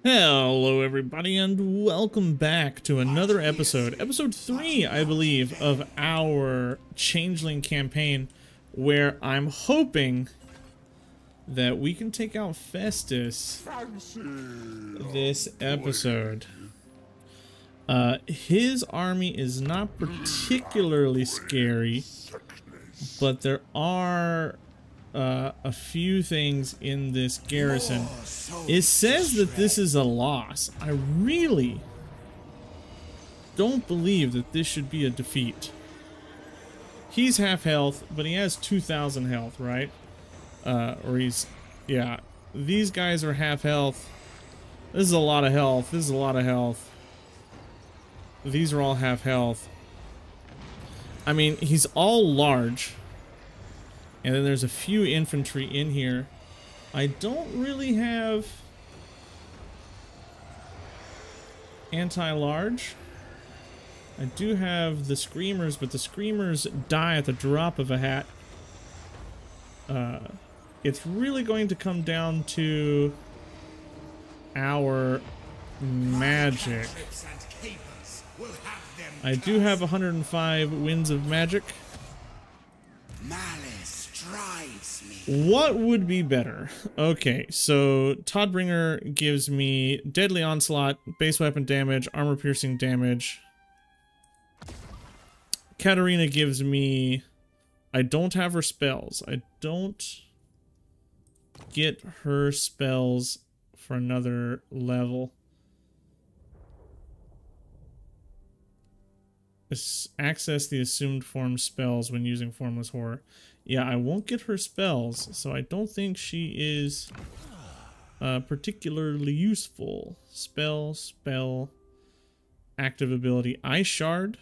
Hello everybody and welcome back to another episode, episode 3 I believe, of our Changeling campaign, where I'm hoping that we can take out Festus this episode. His army is not particularly scary, but there are a few things in this garrison. It says that this is a loss. I really don't believe that this should be a defeat. He's half health, but he has 2,000 health, right? Yeah, these guys are half health. This is a lot of health. This is a lot of health. These are all half health. I mean, he's all large. And then there's a few infantry in here. I don't really have anti-large. I do have the screamers, but the screamers die at the drop of a hat. It's really going to come down to our magic. I do have 105 winds of magic. What would be better? Okay, so Toddbringer gives me deadly onslaught, base weapon damage, armor piercing damage. Katarina gives me... I don't have her spells. I don't get her spells for another level. Access the assumed form spells when using Formless Horror. Yeah, I won't get her spells, so I don't think she is particularly useful. Spell, active ability, Ice Shard.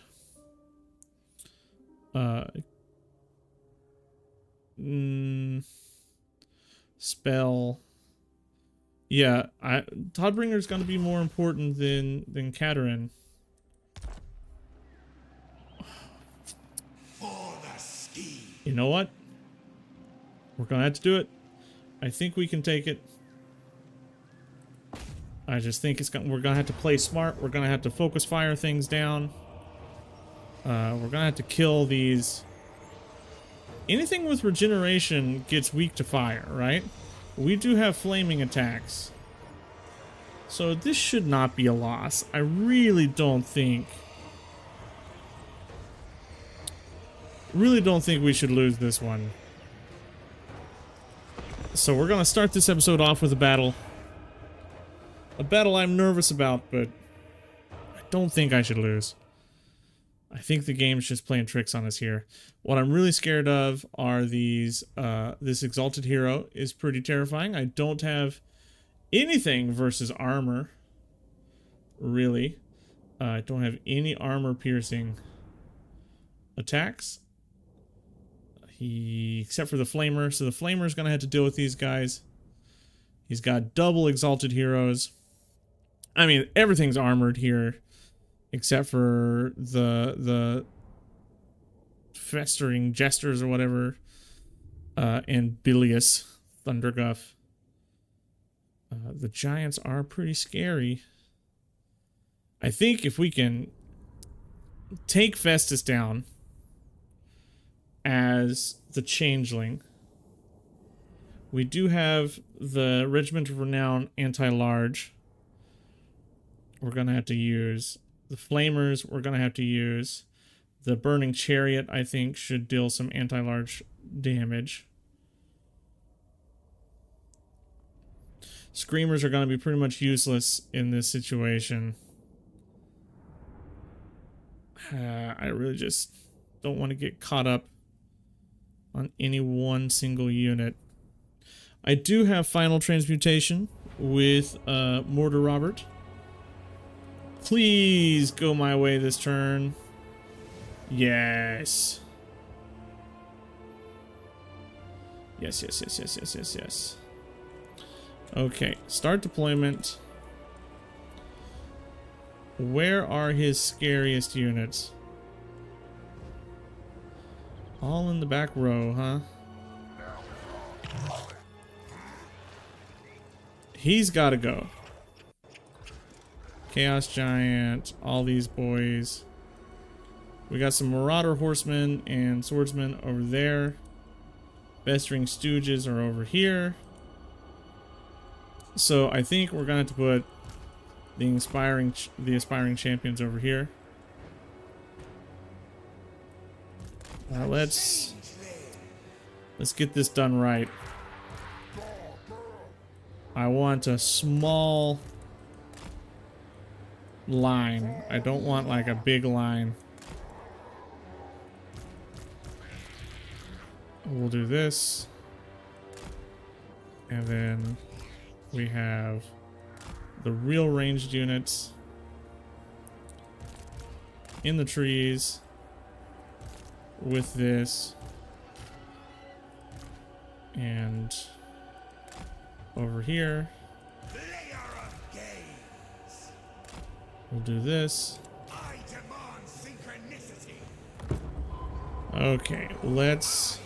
Spell. Yeah, Toddbringer's gonna be more important than Katarina. You know what? We're gonna have to do it. I think we can take it. I just think we're gonna have to play smart. We're gonna have to focus fire things down. We're gonna have to kill these. Anything with regeneration gets weak to fire, right? We do have flaming attacks. So this should not be a loss. I really don't think we should lose this one. So we're gonna start this episode off with a battle. A battle I'm nervous about, but I don't think I should lose. I think the game's just playing tricks on us here. What I'm really scared of are these, this Exalted Hero is pretty terrifying. I don't have anything versus armor, really. I don't have any armor piercing attacks. Except for the Flamer, so the Flamer is going to have to deal with these guys. He's got double Exalted Heroes. I mean, everything's armored here, except for the Festering Jesters or whatever, and Bilious Thunderguff. The Giants are pretty scary. I think if we can take Festus down as the Changeling. We do have the Regiment of Renown anti-large. We're going to have to use the Flamers. We're going to have to use the Burning Chariot, I think, should deal some anti-large damage. Screamers are going to be pretty much useless in this situation. I really just don't want to get caught up on any one single unit. I do have Final Transmutation with Mortar Robert. Please go my way this turn. Yes. Yes. Okay, start deployment. Where are his scariest units? All in the back row, huh? He's got to go. Chaos Giant, all these boys. We got some Marauder Horsemen and Swordsmen over there. Festering Stooges are over here. So I think we're going to have to put the aspiring champions over here. Let's get this done right. I want a small line. I don't want like a big line. We'll do this. And then we have the real ranged units in the trees with this. And over here we'll do this. Okay, let's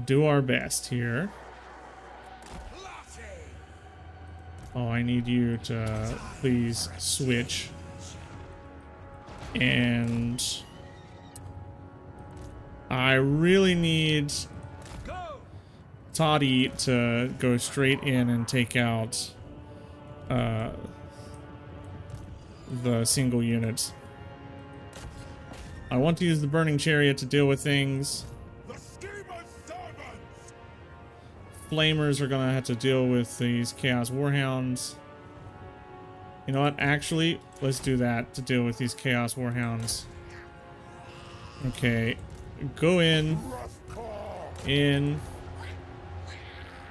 do our best here. Oh, I need you to please switch. And I really need Toddy to go straight in and take out the single units. I want to use the Burning Chariot to deal with things. Flamers are gonna have to deal with these Chaos Warhounds. You know what? Actually, let's do that to deal with these Chaos Warhounds. Okay, go in.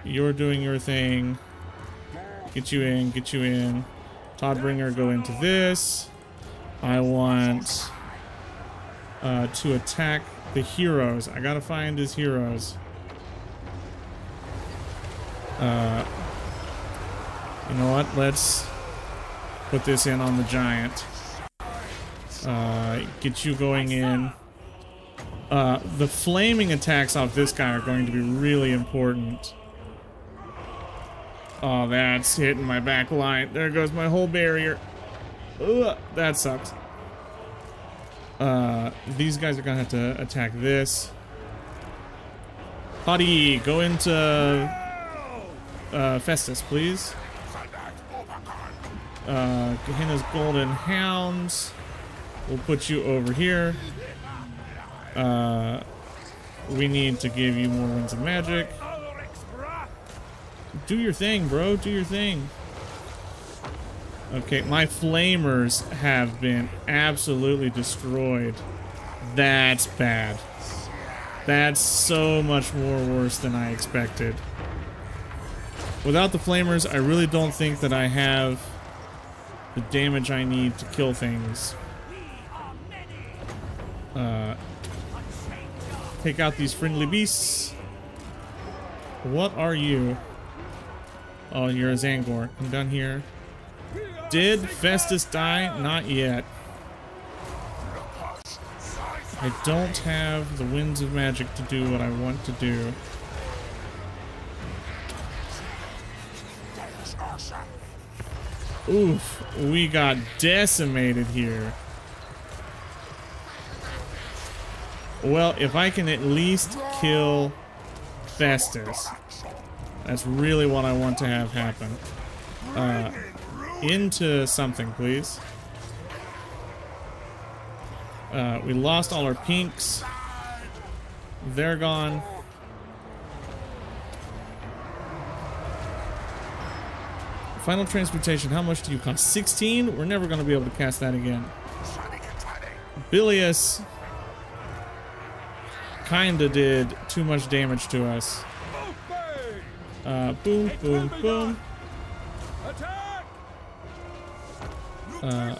You're doing your thing. Get you in, get you in. Toddbringer, go into this. I want to attack the heroes. I gotta find his heroes. You know what? Let's put this in on the giant. Get you going in. The flaming attacks off this guy are going to be really important. Oh, that's hitting my back line. There goes my whole barrier. Ugh, that sucks. These guys are gonna have to attack this. Buddy, go into Festus, please. Gehenna's Golden Hounds. We'll put you over here. We need to give you more Winds of Magic. Do your thing, bro. Do your thing. Okay, my flamers have been absolutely destroyed. That's bad. That's so much more worse than I expected. Without the flamers, I really don't think that I have the damage I need to kill things. Take out these friendly beasts. What are you? Oh, you're a Zangor. Come down here. Did Festus die? Not yet. I don't have the Winds of Magic to do what I want to do. Oof, we got decimated here. Well, if I can at least kill Festus, that's really what I want to have happen. Into something, please. We lost all our pinks. They're gone. Final transmutation, how much do you cost? 16? We're never going to be able to cast that again. Bilious kinda did too much damage to us. Boom, boom, boom. The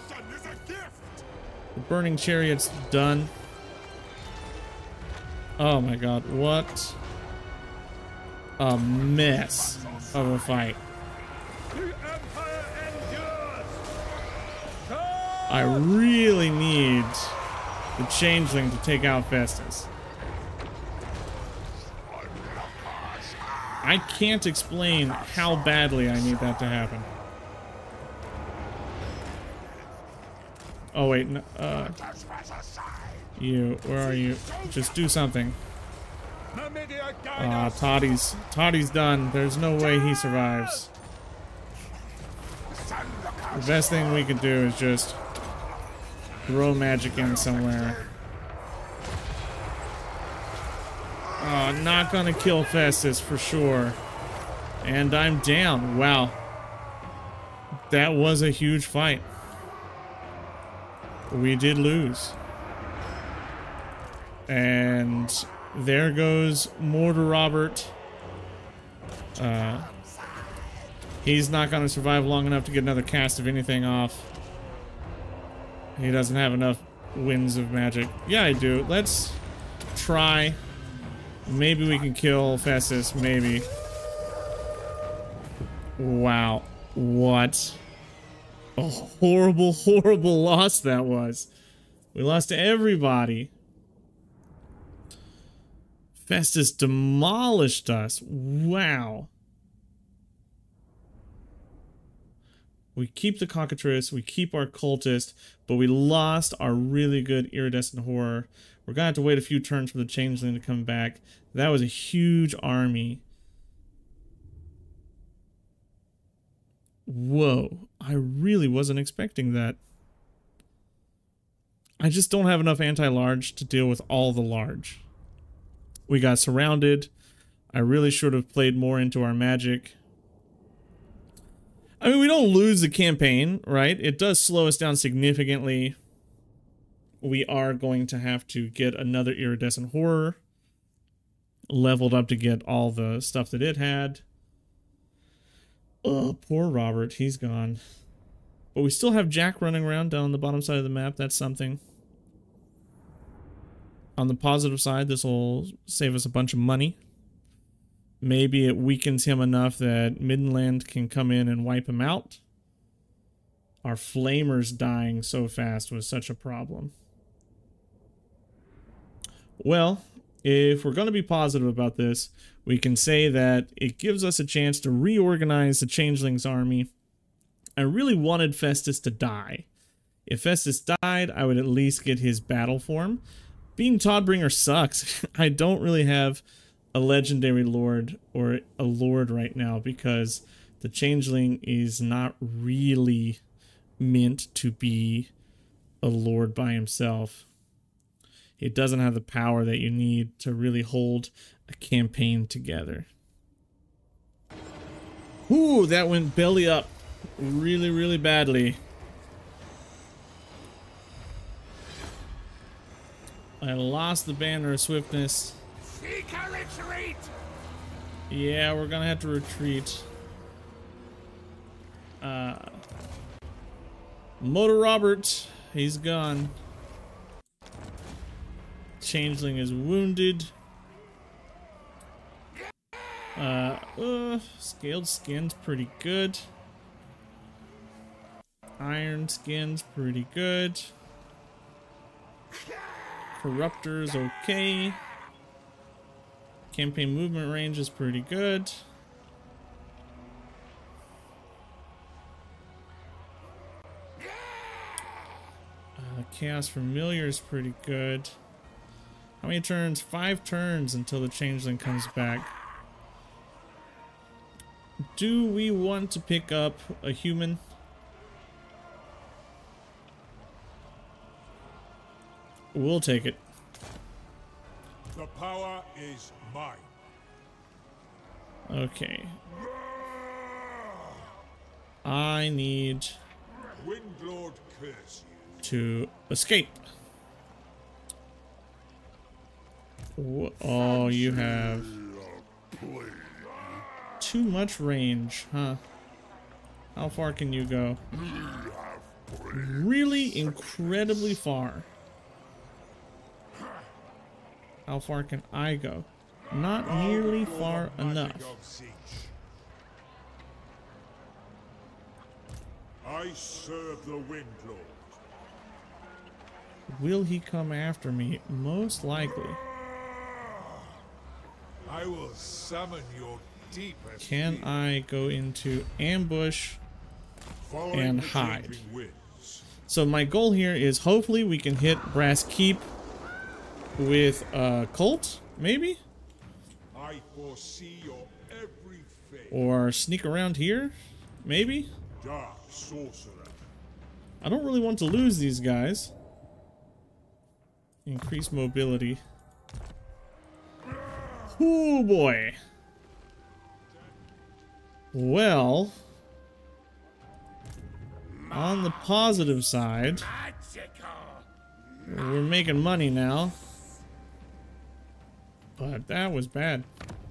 Burning Chariot's done. Oh my god, what a mess of a fight. I really need the Changeling to take out Festus. I can't explain how badly I need that to happen. Oh wait, no, you, where are you? Just do something. Toddy's done. There's no way he survives. The best thing we could do is just throw magic in somewhere. Not gonna kill Festus for sure. And I'm down. Wow. That was a huge fight. We did lose. And there goes Mortar Robert. He's not going to survive long enough to get another cast of anything off. He doesn't have enough winds of magic. Yeah, I do. Let's try. Maybe we can kill Festus. Maybe. Wow. What a horrible, horrible loss that was. We lost to everybody. Festus demolished us. Wow. We keep the cockatrice, we keep our cultist, but we lost our really good iridescent horror. We're gonna have to wait a few turns for the changeling to come back. That was a huge army. Whoa, I really wasn't expecting that. I just don't have enough anti-large to deal with all the large. We got surrounded. I really should have played more into our magic. I mean, we don't lose the campaign, right? It does slow us down significantly. We are going to have to get another iridescent horror leveled up to get all the stuff that it had. Oh, poor Robert. He's gone. But we still have Jack running around down on the bottom side of the map. That's something. On the positive side, this will save us a bunch of money. Maybe it weakens him enough that Midland can come in and wipe him out. Our flamers dying so fast was such a problem. Well, if we're going to be positive about this, we can say that it gives us a chance to reorganize the Changeling's army. I really wanted Festus to die. If Festus died, I would at least get his battle form. Being Toddbringer sucks. I don't really have a legendary lord or a lord right now because the Changeling is not really meant to be a lord by himself. It doesn't have the power that you need to really hold a campaign together. Ooh, that went belly up really, really badly. I lost the banner of swiftness. Seek a retreat. Yeah, we're gonna have to retreat. Motor Robert, he's gone. Changeling is wounded. Scaled skin's pretty good. Iron skin's pretty good. Corruptor's okay. Campaign movement range is pretty good. Chaos Familiar is pretty good. How many turns? 5 turns until the Changeling comes back. Do we want to pick up a human? We'll take it. The power is mine. Okay. I need Windlord curse to escape. Oh, you have too much range, huh? How far can you go? Really incredibly far. How far can I go? Not nearly far enough. I serve the Windlord. Will he come after me? Most likely. I will summon your deepest. Can I go into ambush and hide? So my goal here is hopefully we can hit Brass Keep with a cult, maybe? I foresee your every fate. Or sneak around here, maybe? Dark sorcerer. I don't really want to lose these guys. Increase mobility. Oh boy. Well, on the positive side, we're making money now. But that was bad.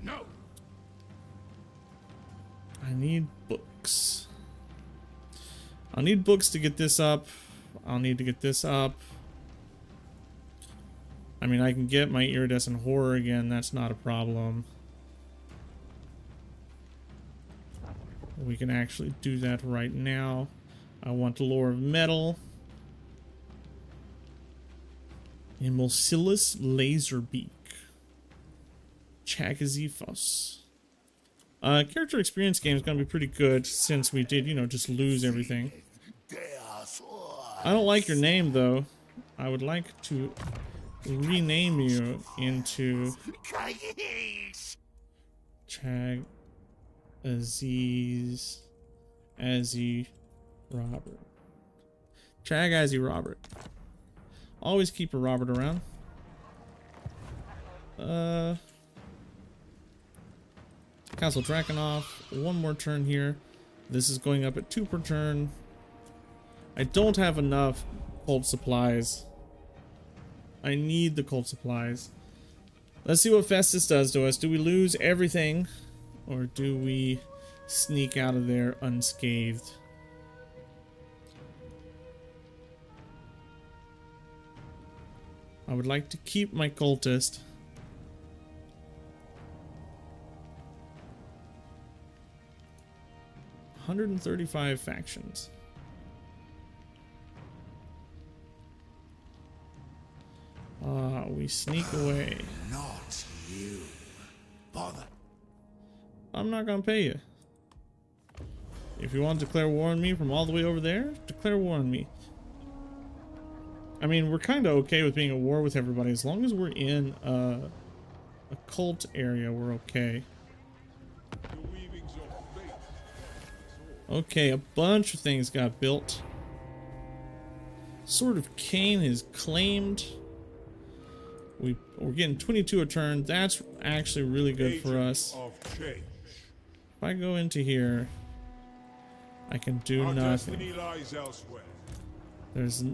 No. I need books. I'll need books to get this up. I'll need to get this up. I mean, I can get my iridescent horror again. That's not a problem. We can actually do that right now. I want the lore of metal. Emulsilus Laserbeak. Chagaziphos. Character experience game is going to be pretty good since we did, you know, just lose everything. I don't like your name, though. I would like to rename you into Chagazi Robert. Chagazi Robert. Always keep a Robert around. Castle Drakenhof. One more turn here. This is going up at 2 per turn. I don't have enough cult supplies. I need the cult supplies. Let's see what Festus does to us. Do we lose everything? Or do we sneak out of there unscathed? I would like to keep my cultist. $135 factions. We sneak away. Not you. Bother. I'm not gonna pay you. If you want to declare war on me from all the way over there, declare war on me. I mean, we're kind of okay with being at war with everybody. As long as we're in a cult area, we're okay. Okay, a bunch of things got built. Sword of Cain is claimed. We're getting 22 a turn. That's actually really good for us. If I go into here, I can do nothing.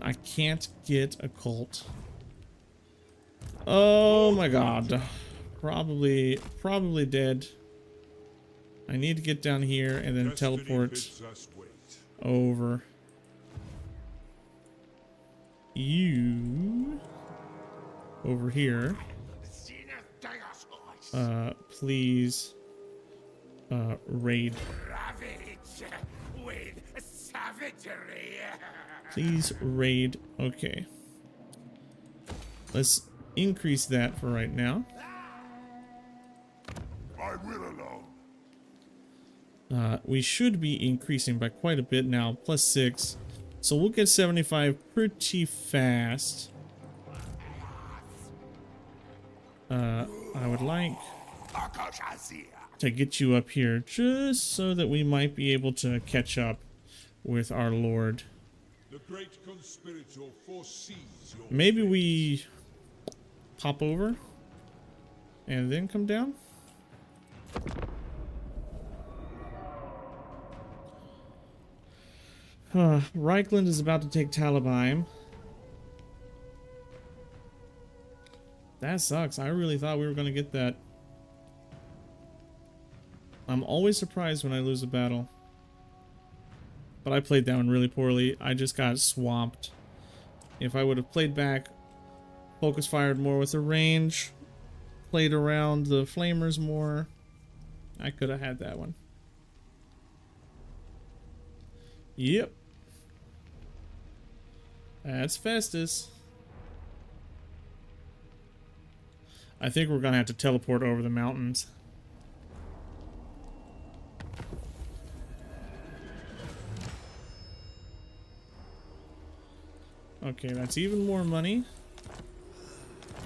I can't get a cult. Oh my god. Probably dead. I need to get down here and then teleport over. You over here. Please raid. Please raid. Okay. Let's increase that for right now. I will alone. We should be increasing by quite a bit now, +6. So we'll get 75 pretty fast. I would like to get you up here just so that we might be able to catch up with our Lord. The great conspirator foresees your Maybe we pop over and then come down. Reichland is about to take Talabheim. That sucks. I really thought we were going to get that. I'm always surprised when I lose a battle. But I played that one really poorly. I just got swamped. If I would have played back, focus fired more with the range, played around the flamers more, I could have had that one. Yep. That's Festus. I think we're gonna have to teleport over the mountains. Okay, that's even more money.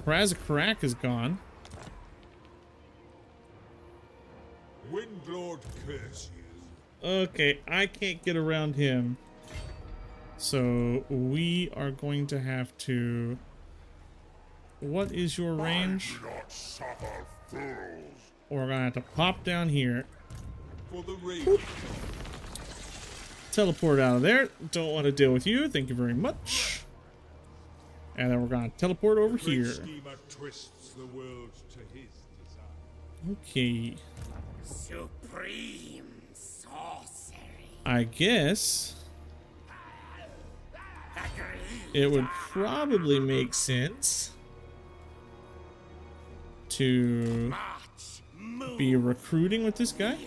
Crack is gone. Windlord curse you. Okay, I can't get around him. So we are going to have to... What is your range? Do not suffer fools. We're gonna have to pop down here. For the raid. Boop. Teleport out of there. Don't want to deal with you. Thank you very much. And then we're gonna teleport over Great here. schemer twists the world to his design. Okay. Supreme sorcery. I guess it would probably make sense to be recruiting with this guy.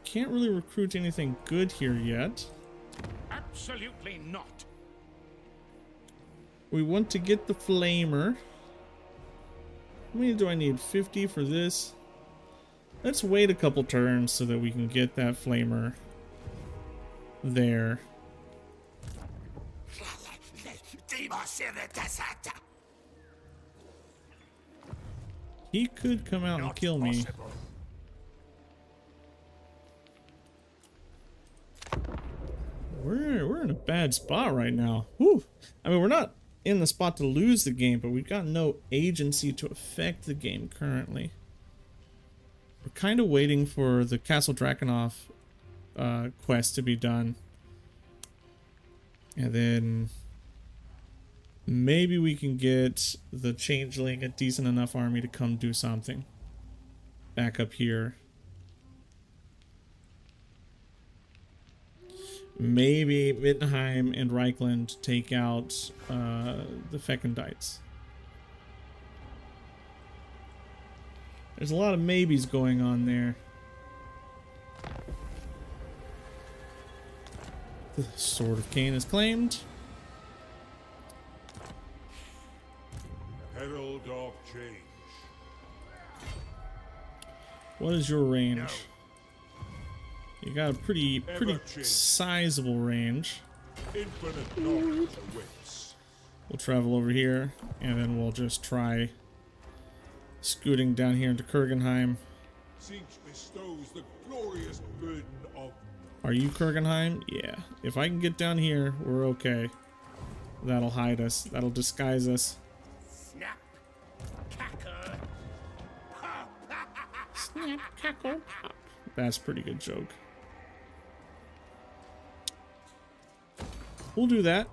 Can't really recruit anything good here yet. Absolutely not. We want to get the flamer. How many do I need? 50 for this. Let's wait a couple turns so that we can get that flamer there. He could come out and kill me. We're in a bad spot right now. Whew. I mean, we're not in the spot to lose the game, but we've got no agency to affect the game currently. We're kind of waiting for the Castle Drakenhof quest to be done. And then maybe we can get the Changeling a decent enough army to come do something back up here. Maybe Wittenheim and Reichland take out the Fecundites. There's a lot of maybes going on there. The Sword of Cain is claimed. Herald of change. What is your range? You got a pretty sizable range. Infinite knowledge awaits. We'll travel over here, and then we'll just try scooting down here into Kurgenheim. Siege bestows the glorious burden of... Are you Kurgenheim? Yeah. If I can get down here, we're okay. That'll hide us. That'll disguise us. Snap, cackle, Snap, cackle, pop. That's a pretty good joke. We'll do that.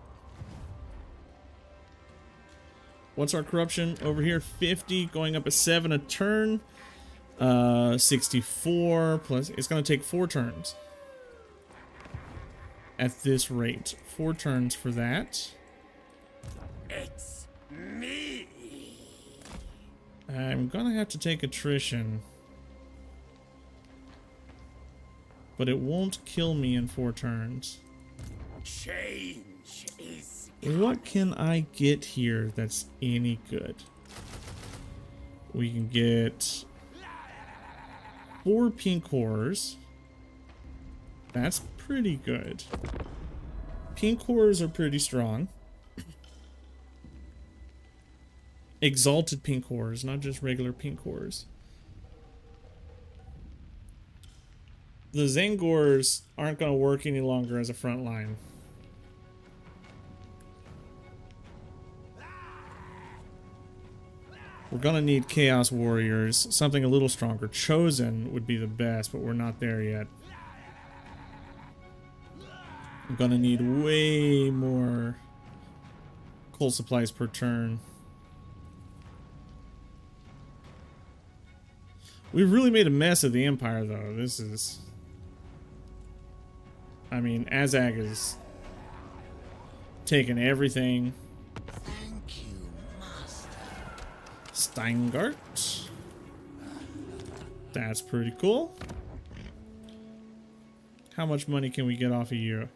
What's our corruption over here? 50, going up a 7 a turn. 64 plus. It's going to take 4 turns. At this rate. 4 turns for that. It's me. I'm going to have to take attrition. But it won't kill me in 4 turns. Change is... What can I get here that's any good? We can get 4 pink horrors. That's pretty good. Pink horrors are pretty strong. Exalted pink horrors, not just regular pink horrors. The Zangors aren't going to work any longer as a front line. We're going to need Chaos Warriors, something a little stronger. Chosen would be the best, but we're not there yet. I'm going to need way more coal supplies per turn. We've really made a mess of the Empire, though. This is... I mean, Azag is taking everything. Thank you, Master. Steingart. That's pretty cool. How much money can we get off of you?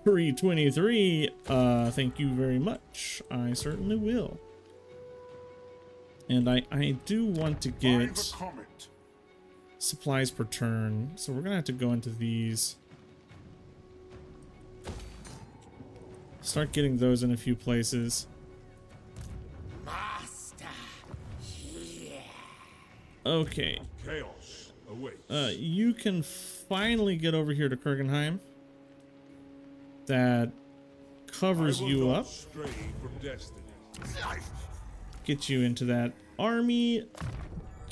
323. Thank you very much. I certainly will. And I do want to get supplies per turn, so we're gonna have to go into these Start getting those in a few places. Master, here. Okay. Chaos awaits. You can finally get over here to Kurgenheim. That covers you up. Stray from destiny. Get you into that army.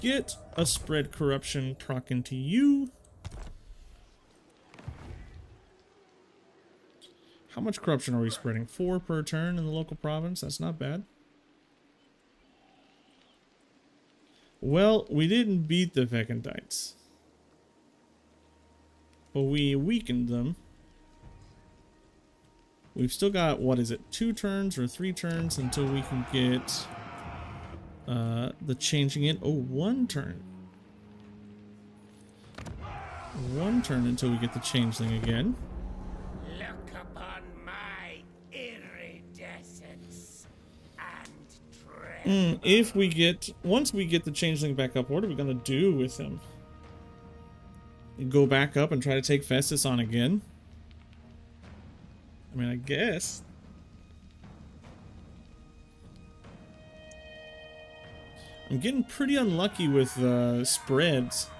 Get a spread corruption proc into you. How much corruption are we spreading? 4 per turn in the local province. That's not bad. Well, we didn't beat the Vekandites, but we weakened them. We've still got, what is it, 2 turns or 3 turns until we can get the changing in. Oh, 1 turn. 1 turn until we get the changeling again. Look upon my iridescence and tremble. If we get, once we get the changeling back up, what are we gonna do with him? Go back up and try to take Festus on again? I mean, I guess. I'm getting pretty unlucky with spreads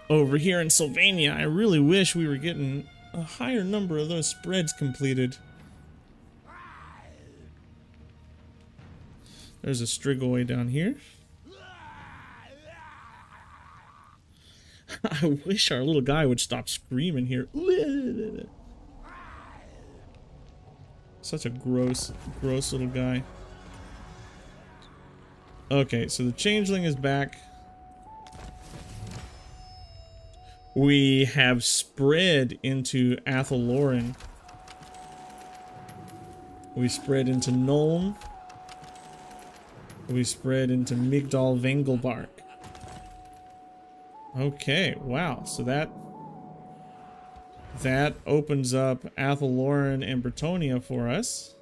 over here in Sylvania. I really wish we were getting a higher number of those spreads completed. There's a Strigoi down here. I wish our little guy would stop screaming here. Such a gross little guy. Okay, so the changeling is back. We have spread into Athaloran. We spread into Nuln. We spread into Migdal Vengelbark. Okay, wow. So that opens up Athaloran and Bretonia for us.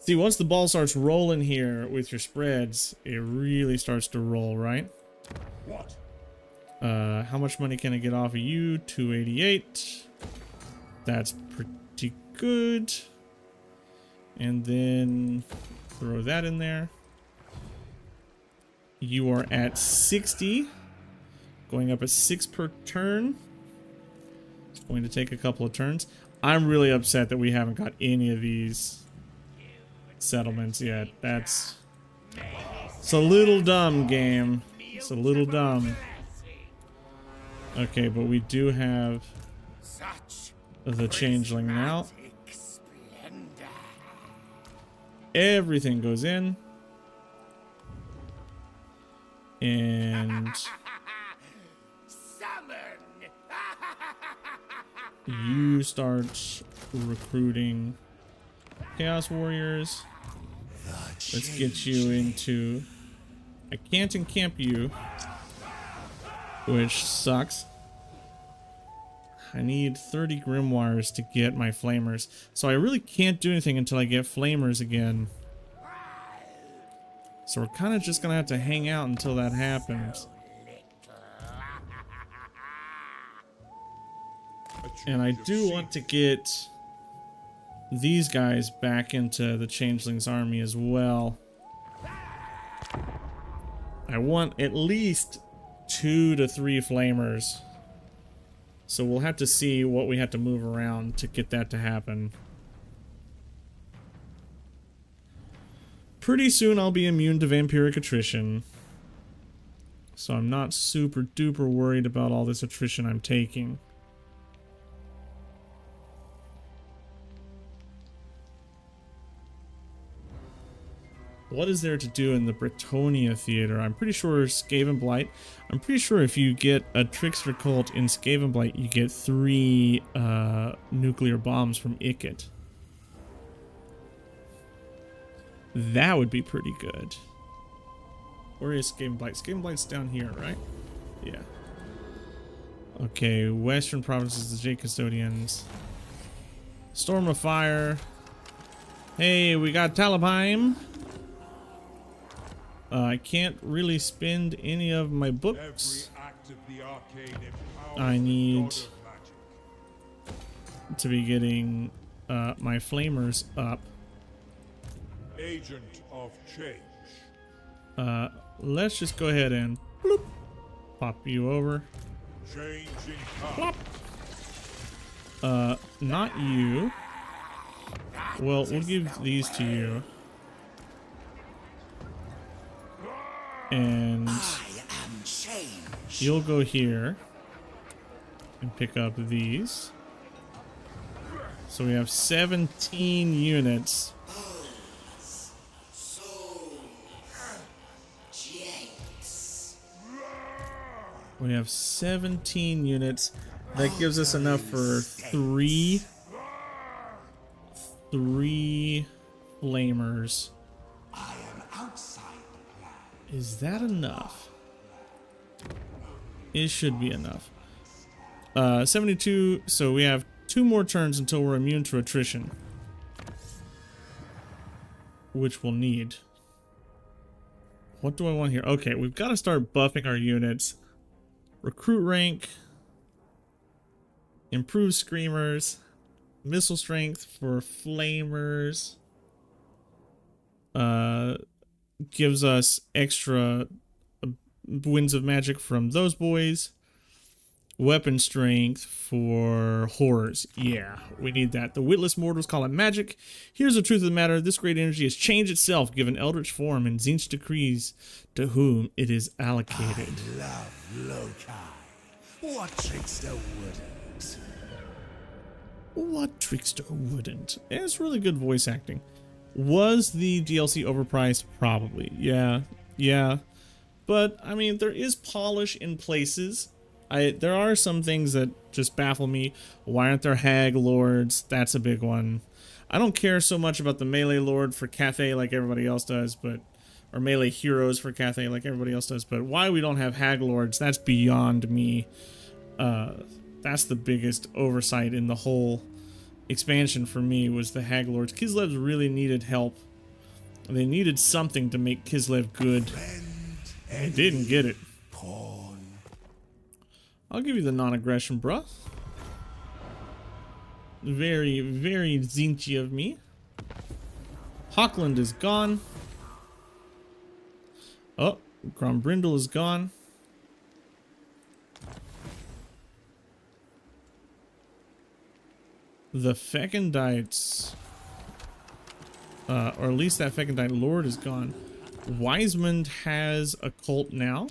See, once the ball starts rolling here with your spreads, it really starts to roll, right? What? How much money can I get off of you? 288. That's pretty good. And then throw that in there. You are at 60. Going up at 6 per turn. It's going to take a couple of turns. I'm really upset that we haven't got any of these settlements yet. It's a little dumb, game. It's a little dumb. Okay, but we do have the changeling now. Everything goes in. And you start recruiting Chaos Warriors. Let's get you into... I can't encamp you, which sucks. I need 30 grimoires to get my flamers. So I really can't do anything until I get flamers again. So we're kind of just going to have to hang out until that happens. And I do want to get these guys back into the Changeling's army as well. I want at least 2 to 3 flamers. So we'll have to see what we have to move around to get that to happen. Pretty soon I'll be immune to vampiric attrition. So I'm not super duper worried about all this attrition I'm taking. What is there to do in the Bretonia Theater? I'm pretty sure Skavenblight. I'm pretty sure if you get a Trickster Cult in Skavenblight, you get 3 nuclear bombs from Ikit. That would be pretty good. Where is Skavenblight? Skavenblight's down here, right? Yeah. Okay, Western Provinces, the Jade Custodians. Storm of Fire. Hey, we got Talabheim. I can't really spend any of my books. I need to be getting my flamers up. Agent of change. Let's just go ahead and bloop, pop you over. Changing path. Plop. Not you. Well, we'll give these to you. And you'll go here and pick up these. So we have 17 units. We have 17 units. That gives us enough for three flamers. Is that enough? It should be enough. 72, so we have 2 more turns until we're immune to attrition. Which we'll need. What do I want here? Okay, we've got to start buffing our units. Recruit rank. Improve screamers. Missile strength for flamers. Gives us extra winds of magic from those boys. Weapon strength for horrors. Yeah, we need that. The witless mortals call it magic. Here's the truth of the matter. This great energy has changed itself, given eldritch form, and Tzeentch decrees to whom it is allocated. I love Loki. What trickster wouldn't? What trickster wouldn't? It's really good voice acting. Was the DLC overpriced? Probably. Yeah. But, I mean, there is polish in places. There are some things that just baffle me. Why aren't there hag lords? That's a big one. I don't care so much about the melee lord for Cathay like everybody else does, or melee heroes for Cathay like everybody else does, but why we don't have hag lords, that's beyond me. That's the biggest oversight in the whole expansion for me, was the hag lords. Kislev's really needed help. They needed something to make Kislev good. They didn't get it. I'll give you the non-aggression, bruh. Very, very Tzeentchy of me. Hockland is gone. Oh, Grombrindle is gone. The Fecundites, or at least that Fecundite Lord is gone. Wisemond has a cult now.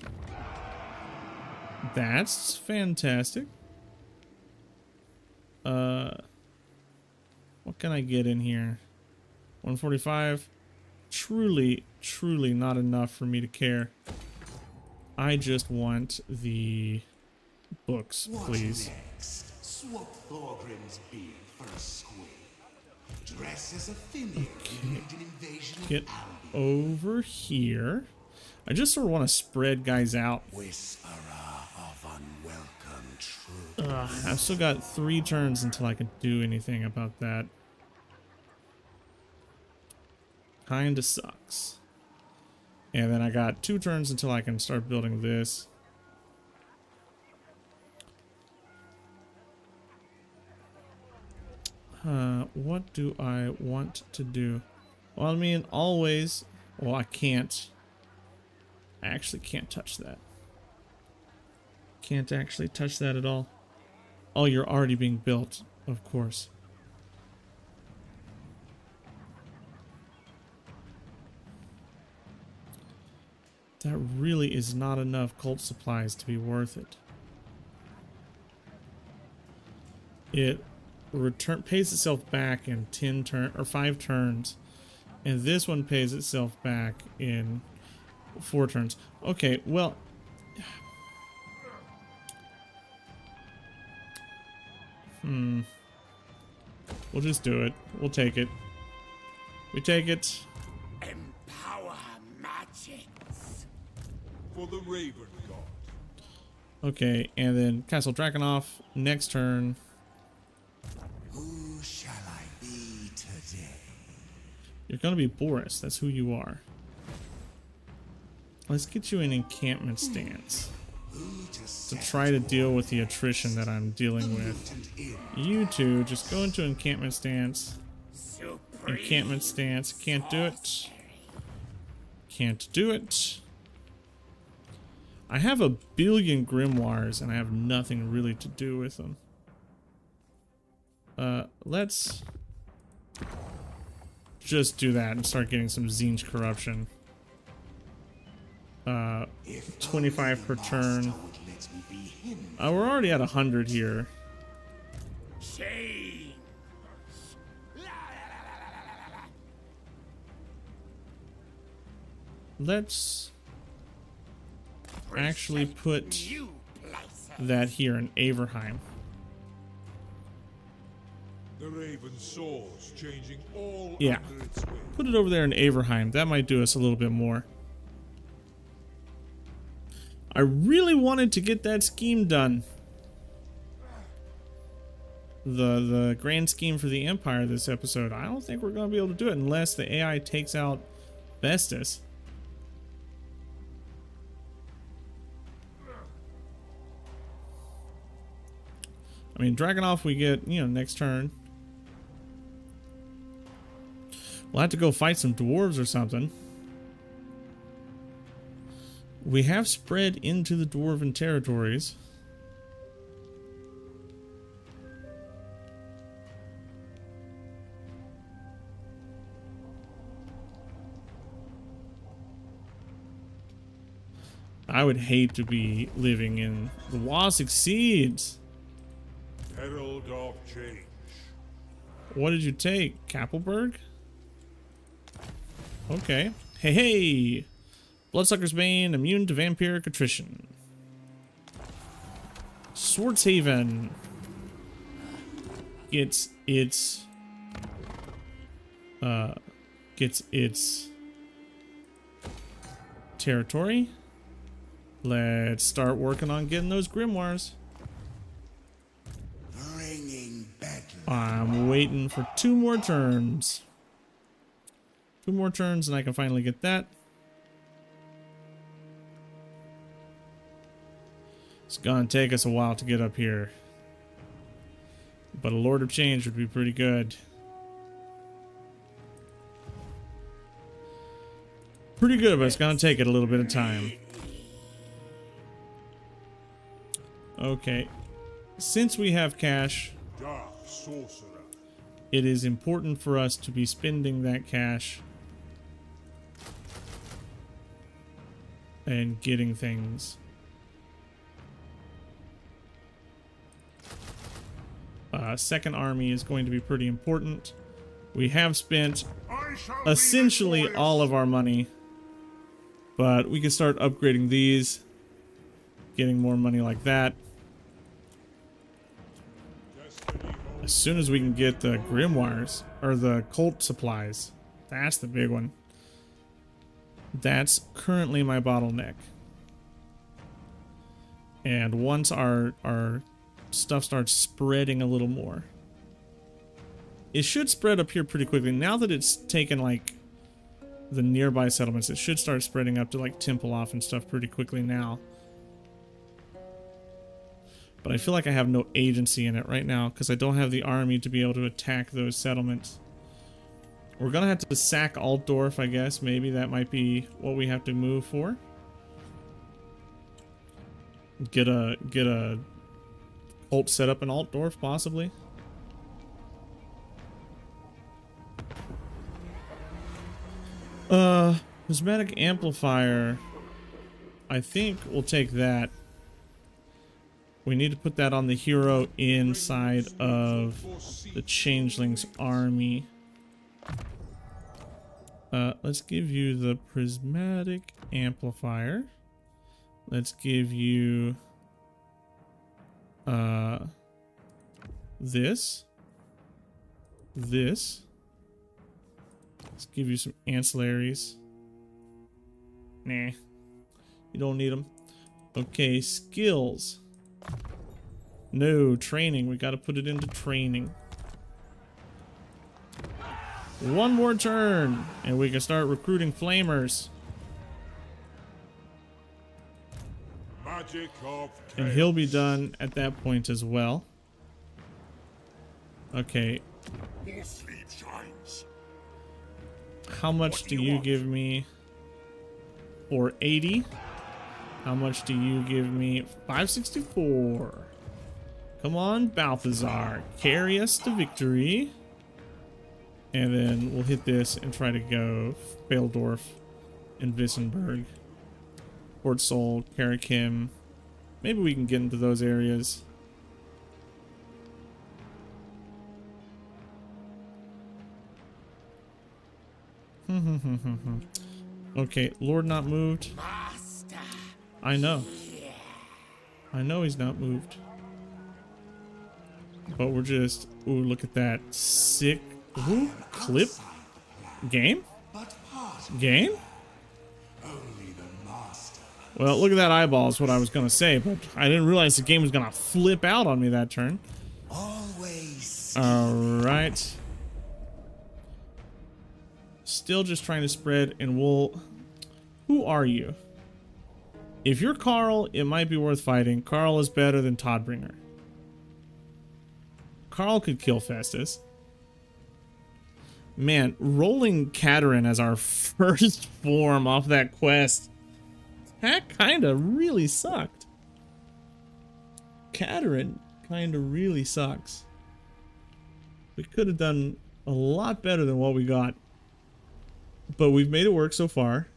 That's fantastic. What can I get in here? 145. Truly not enough for me to care. I just want the books, please. Next? Swap Thorgrim's beard for a squid. Dress as a Finnick and an invasion Get of Albion. over here. I just sort of want to spread guys out. Whisperer of unwelcome truth. I've still got 3 turns until I can do anything about that. Kinda sucks. And then I got 2 turns until I can start building this. What do I want to do? Well, I mean, always... Well, I can't. I actually can't touch that. Can't actually touch that at all. Oh, you're already being built, of course. That really is not enough cult supplies to be worth it. It pays itself back in 5 turns, and this one pays itself back in 4 turns. Okay, well, we'll just do it. We'll take it. We take it. Empower magics. For the Raven God. Okay, and then Castle Drakenhof next turn. Who shall I be today? You're gonna be Boris. That's who you are. Let's get you an encampment stance. Who to to try to deal with the attrition that I'm dealing with. You two, just go into encampment stance. Encampment stance. Can't do it. Can't do it. I have a billion grimoires and I have nothing really to do with them. Let's just do that and start getting some Tzeentch corruption. 25 per turn. We're already at 100 here. Let's actually put that here in Averheim. The raven soars, changing all Yeah, under its wing. put it over there in Averheim. That might do us a little bit more. I really wanted to get that scheme done. The grand scheme for the Empire this episode. I don't think we're going to be able to do it unless the AI takes out Vestas. I mean, Dragunov we get, you know, next turn. We'll have to go fight some dwarves or something. We have spread into the dwarven territories. I would hate to be living in the Wa succeeds. Herald of change. What did you take? Kappelberg? Okay. Hey, hey! Bloodsucker's Bane, immune to vampiric attrition. Swordshaven gets its territory. Let's start working on getting those grimoires. I'm waiting for 2 more turns. 2 more turns and I can finally get that. It's gonna take us a while to get up here. But a Lord of Change would be pretty good. Pretty good, but it's gonna take it a little bit of time. Okay. Since we have cash, Dark sorcerer. it is important for us to be spending that cash and getting things. Second army is going to be pretty important. We have spent essentially all of our money, but we can start upgrading these, getting more money like that. As soon as we can get the grimoires, or the cult supplies. That's the big one. That's currently my bottleneck. And once our stuff starts spreading a little more, it should spread up here pretty quickly. Now that it's taken like the nearby settlements, it should start spreading up to like Templeoff and stuff pretty quickly now. But I feel like I have no agency in it right now because I don't have the army to be able to attack those settlements. We're gonna have to sack Altdorf, I guess. Maybe that might be what we have to move for. Get a cult set up in Altdorf, possibly. Prismatic Amplifier. I think we'll take that. We need to put that on the hero inside of the Changeling's army. Let's give you the Prismatic Amplifier. Let's give you this. Let's give you some ancillaries. Nah, you don't need them. Okay, skills. No, training. We got to put it into training. 1 more turn, and we can start recruiting flamers. Magic of And he'll be done at that point as well. Okay. Your sleep shines. How much do you give me for 80? How much do you give me? 564. Come on, Balthazar. Carry us to victory. And then we'll hit this and try to go Feldorf and Wissenberg. Port Sol, Karakim. Maybe we can get into those areas. Okay, Lord not moved. Master. I know. I know he's not moved. But we're just... Ooh, look at that. Sick... Ooh, clip? Game? Game? Only the master. Well, look at that eyeball is what I was going to say, but I didn't realize the game was going to flip out on me that turn. Always. Alright. Still just trying to spread, and we'll... Who are you? If you're Carl, it might be worth fighting. Carl is better than Todbringer. Carl could kill Festus. Man, rolling Katerin as our first form off that quest, that kinda really sucked. Katerin kinda really sucks. We could have done a lot better than what we got. But we've made it work so far.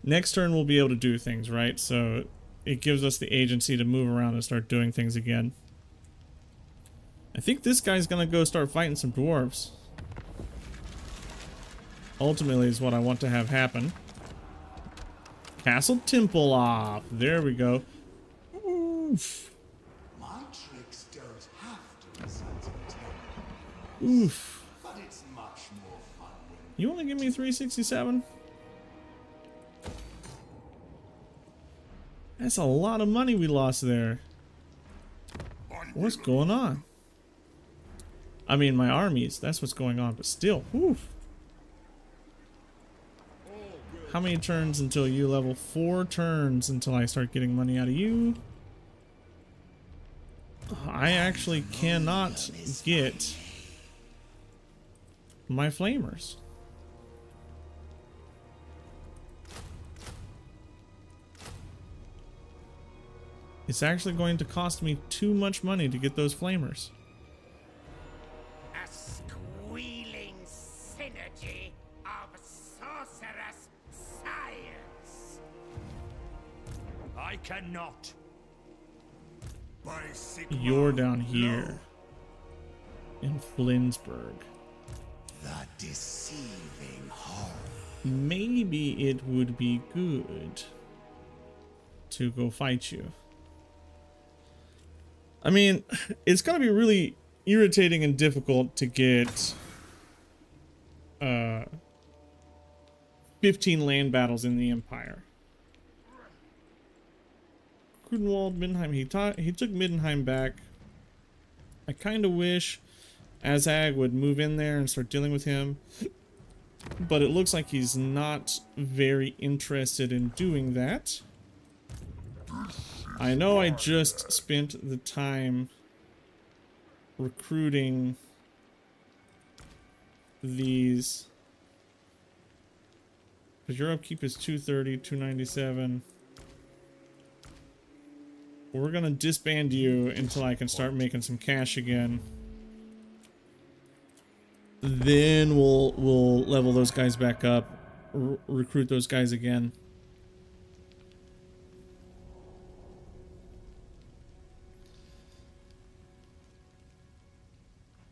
Next turn we'll be able to do things, right? So it gives us the agency to move around and start doing things again. I think this guy's gonna go start fighting some dwarves. Ultimately is what I want to have happen. Castle Timpleoff. There we go. Oof. My tricks don't have to result in Oof. but it's much more fun when You wanna give me 367? That's a lot of money we lost there. What's going on? I mean, my armies, that's what's going on, but still, whew. How many turns until you level? 4 turns until I start getting money out of you. I actually cannot get my flamers. It's actually going to cost me too much money to get those flamers. A squealing synergy of sorcerous science. I cannot. By Sigma, You're down here in Flensburg. the deceiving horror. Maybe it would be good to go fight you. I mean, it's gonna be really irritating and difficult to get 15 land battles in the Empire. Grudenwald, Middenheim, he took Middenheim back. I kind of wish Azag would move in there and start dealing with him, but it looks like he's not very interested in doing that. I know I just spent the time recruiting these, but your upkeep is 230, 297. We're gonna disband you until I can start making some cash again. Then we'll level those guys back up, recruit those guys again.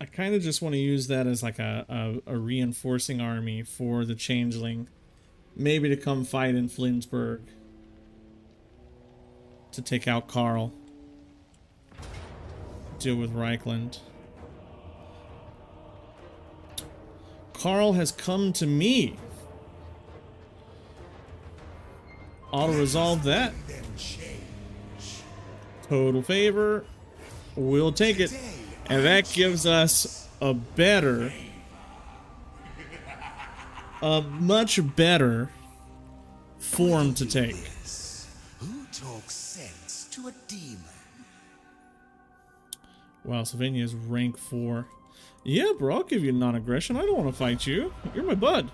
I kind of just want to use that as like a reinforcing army for the Changeling. Maybe to come fight in Flensburg. To take out Karl. Deal with Reichland. Karl has come to me. Auto-resolve that. Total favor. We'll take it. And that gives us a much better form to take. sense to a demon. Wow, Sylvania is rank 4. Yeah, bro, I'll give you non-aggression. I don't want to fight you. You're my bud.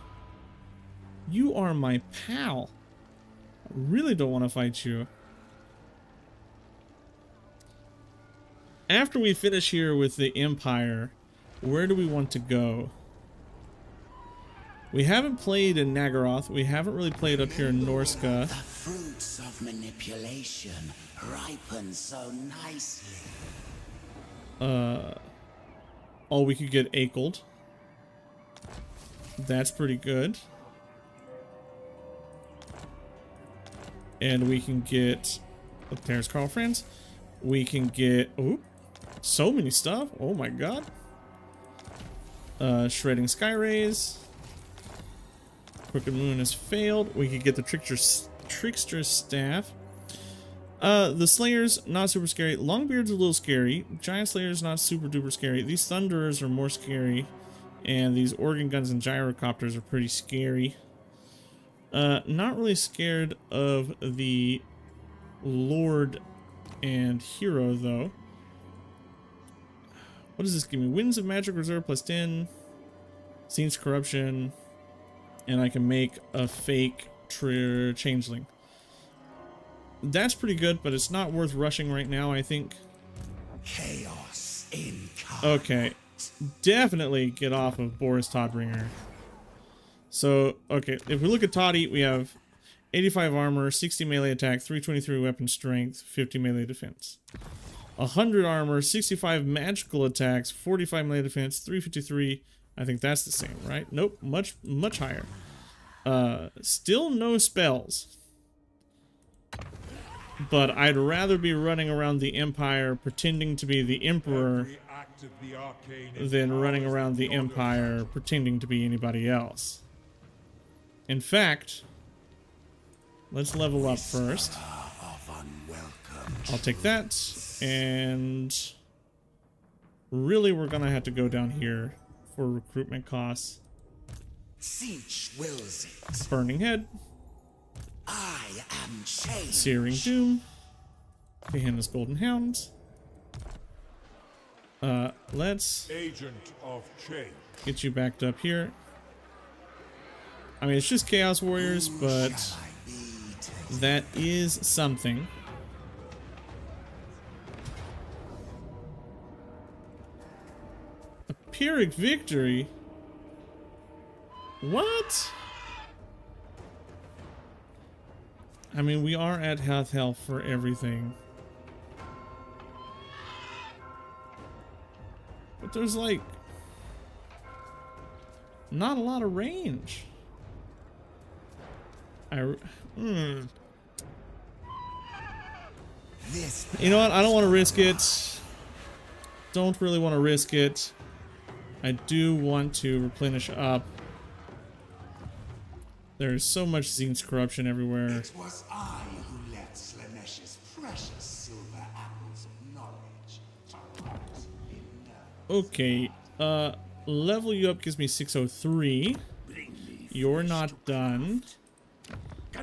You are my pal. I really don't want to fight you. After we finish here with the Empire, where do we want to go? We haven't played in Nagaroth. We haven't really played up here in Norska. The fruits of manipulation ripen so nicely. Oh, we could get Akeled. That's pretty good. And we can get... Oh, there's Carl Franz. We can get... Oh, so many stuff. Oh my god. Shredding Sky Rays. Crooked Moon has failed. We could get the Trickster's Staff. The Slayer's not super scary. Longbeard's a little scary. Giant Slayer's not super duper scary. These Thunderers are more scary. And these Organ Guns and Gyrocopters are pretty scary. Not really scared of the Lord and Hero, though. What does this give me? Winds of Magic Reserve plus 10. Scene's Corruption. And I can make a fake Changeling. That's pretty good, but it's not worth rushing right now, I think. Chaos incarnate. Okay. Definitely get off of Boris Todbringer. So, okay, if we look at Toddy, we have 85 armor, 60 melee attack, 323 weapon strength, 50 melee defense. 100 armor, 65 magical attacks, 45 melee defense, 353. I think that's the same, right? Nope, much higher. Still no spells. But I'd rather be running around the Empire pretending to be the Emperor than running around the Empire pretending to be anybody else. In fact, let's level up first. I'll take that, and really we're gonna have to go down here for recruitment costs. Siege wills it. Burning Head. I am changed. Searing Doom. Gehenna's Golden Hounds. Let's Agent of Change. get you backed up here. I mean, it's just Chaos Warriors, but that is something. A Pyrrhic victory? What? I mean, we are at half health for everything. But there's like not a lot of range. You know what? I don't want to risk it. Don't really want to risk it. I do want to replenish up. There's so much Zine's corruption everywhere. It was I who left Slanesh's precious silver apples of knowledge to rot in nerve. Okay, level you up gives me 603. You're not done.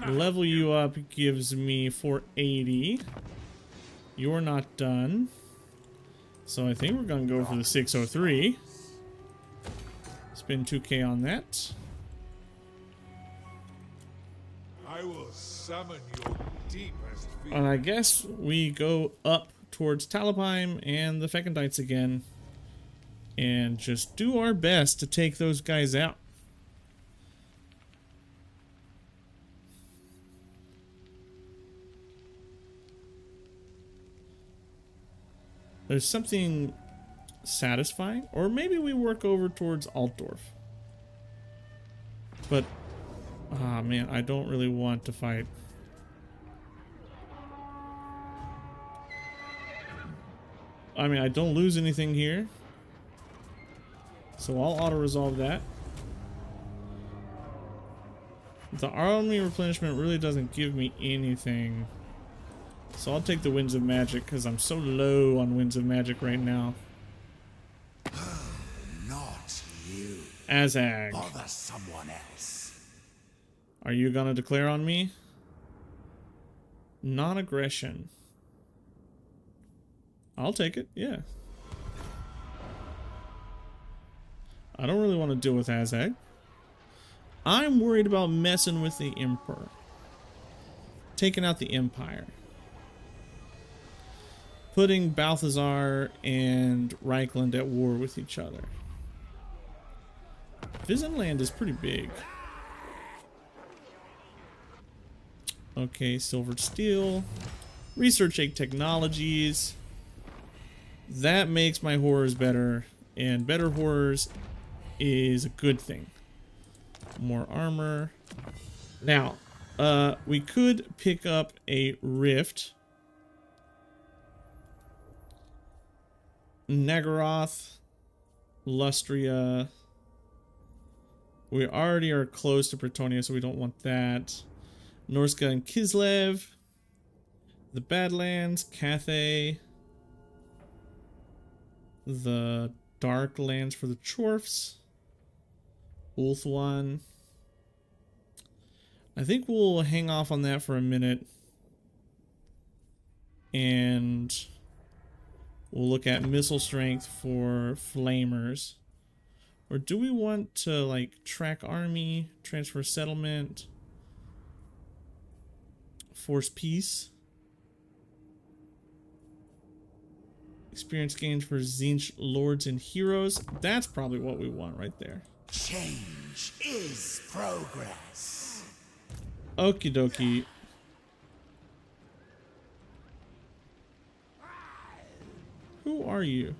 Level you up gives me 480. You're not done. So I think we're gonna go for the 603. Spend 2k on that. I will summon your deepest fear. And I guess we go up towards Talabheim and the Fecondites again. And just do our best to take those guys out. There's something satisfying. Or maybe we work over towards Altdorf. But, ah man, I don't really want to fight. I mean, I don't lose anything here. So I'll auto-resolve that. The army replenishment really doesn't give me anything. So I'll take the Winds of Magic because I'm so low on Winds of Magic right now. Not you. Azag. Bother someone else. Are you gonna declare on me? Non-aggression. I'll take it, yeah. I don't really want to deal with Azag. I'm worried about messing with the Emperor. Taking out the Empire. Putting Balthazar and Reichland at war with each other. Visenland is pretty big. Okay, silvered steel. Research 8 technologies. That makes my horrors better. And better horrors is a good thing. More armor. Now, we could pick up a rift. Nagaroth. Lustria. We already are close to Bretonnia, so we don't want that. Norska and Kislev. The Badlands. Cathay. The Dark Lands for the Chorfs. Ulthuan. I think we'll hang off on that for a minute. And we'll look at missile strength for flamers. Or do we want to like track army, transfer settlement, force peace? Experience gains for Tzeentch lords and heroes. That's probably what we want right there. Change is progress. Okie dokie. Who are you?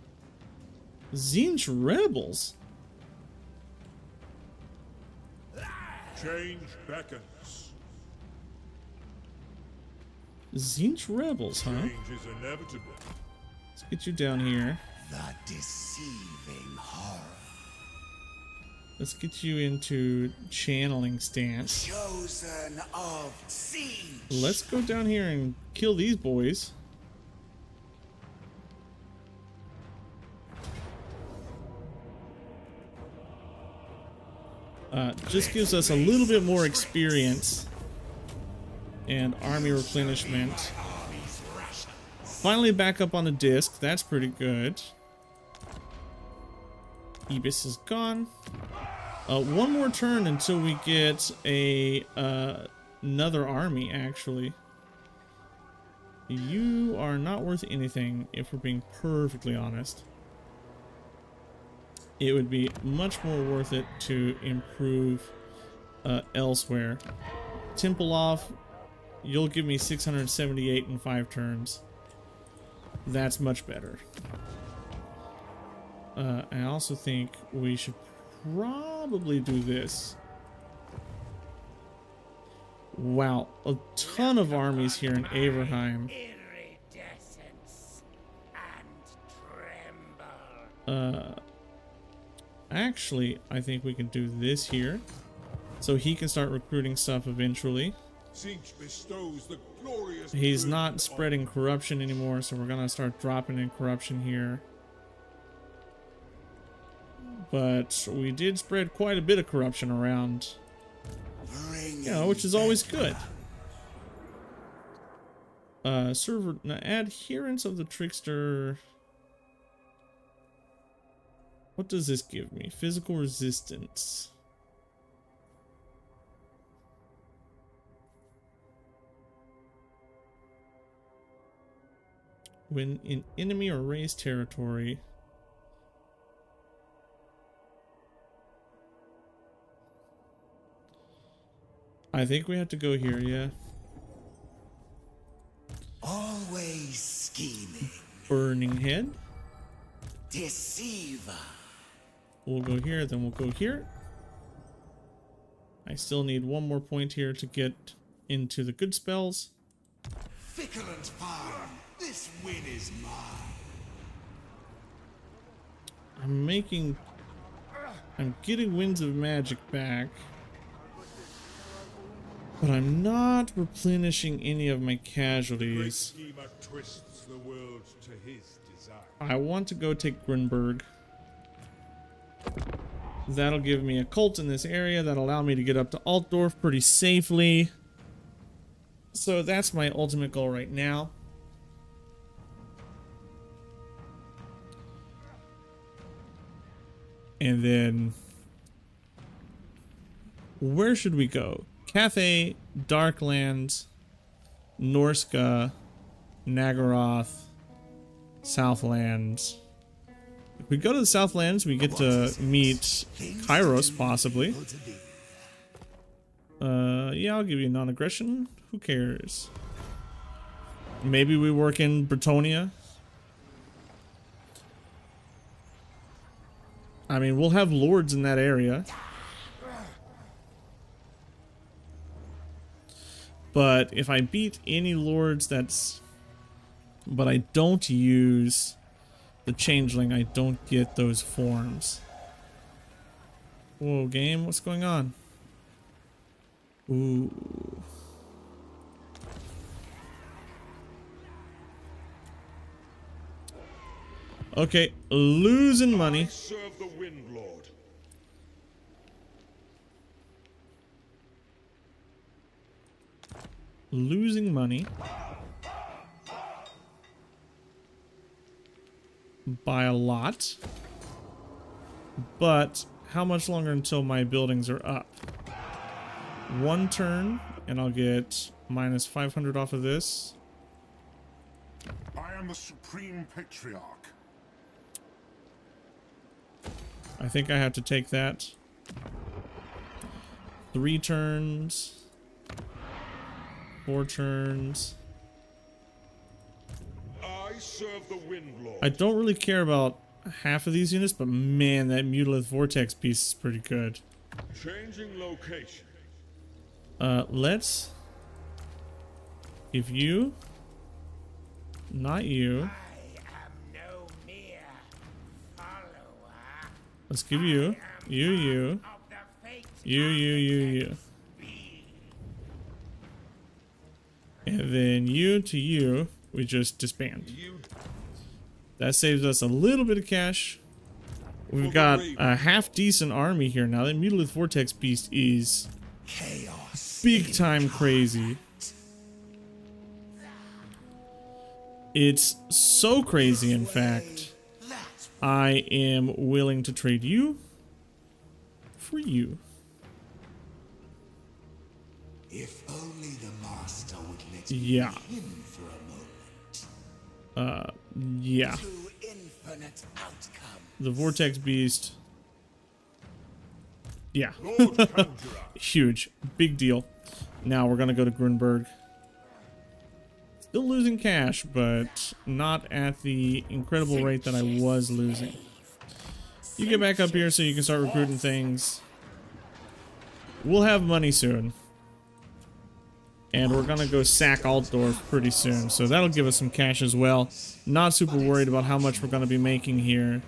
Tzeentch rebels? Change beckons. Tzeentch rebels, huh? Change is inevitable. Let's get you down here. The deceiving horror. Let's get you into channeling stance. Chosen of Tzeentch. Let's go down here and kill these boys. Just gives us a little bit more experience and army replenishment. Finally back up on the disc. That's pretty good. Ibis is gone. One more turn until we get a another army, actually. You are not worth anything, if we're being perfectly honest. It would be much more worth it to improve elsewhere. Tempelhof, you'll give me 678 in 5 turns. That's much better. I also think we should probably do this. Wow, a ton of armies here in Averheim. Iridescence and tremble. Actually, I think we can do this here. So he can start recruiting stuff eventually. Tzeentch bestows the glorious. He's not spreading corruption anymore, so we're gonna start dropping in corruption here. But we did spread quite a bit of corruption around. You know, which is always good. Server adherence of the trickster. What does this give me? Physical resistance. When in enemy or raised territory. I think we have to go here, yeah. Always scheming. Burning Head. Deceiver. We'll go here, then we'll go here. I still need one more point here to get into the good spells. Fickle and fine, this win is mine. I'm getting Winds of Magic back. But I'm not replenishing any of my casualties. Schemer twists the world to his desire. I want to go take Grunberg. That'll give me a cult in this area. That'll allow me to get up to Altdorf pretty safely. So that's my ultimate goal right now. And then where should we go? Cathay, Darklands, Norska, Nagaroth, Southlands. If we go to the Southlands, we get to meet Kairos, possibly. Yeah, I'll give you non-aggression. Who cares? Maybe we work in Bretonia. I mean, we'll have lords in that area. But if I beat any lords, that's... But I don't use the Changeling, I don't get those forms. Whoa, game, what's going on? Ooh. Okay, losing money. Serve the Wind Lord. Losing money. By a lot. But how much longer until my buildings are up? One turn, and I'll get minus 500 off of this. I am the Supreme Patriarch. I think I have to take that. 3 turns. 4 turns. I serve the Wind Lord. I don't really care about half of these units, but man, that Mutilith Vortex piece is pretty good. Changing location. Let's give you, not you. I am no mere follower. Let's give you, you, Of the fate you. be. And then you to you, we just disband. You That saves us a little bit of cash. We've got a half decent army here now. That Mutilith Vortex Beast is Chaos. big time crazy. It's so crazy, in fact, That's I am willing to trade you for you. if only the master would let Yeah. me in for a moment. Yeah. To infinite outcome. The Vortex Beast. Yeah. Lord Conjurer. Huge. Big deal. Now we're gonna go to Grunberg. Still losing cash, but not at the incredible rate that I was losing. You get back up here so you can start recruiting things. We'll have money soon. And we're gonna go sack Altdorf pretty soon, so that'll give us some cash as well. Not super worried about how much we're gonna be making here.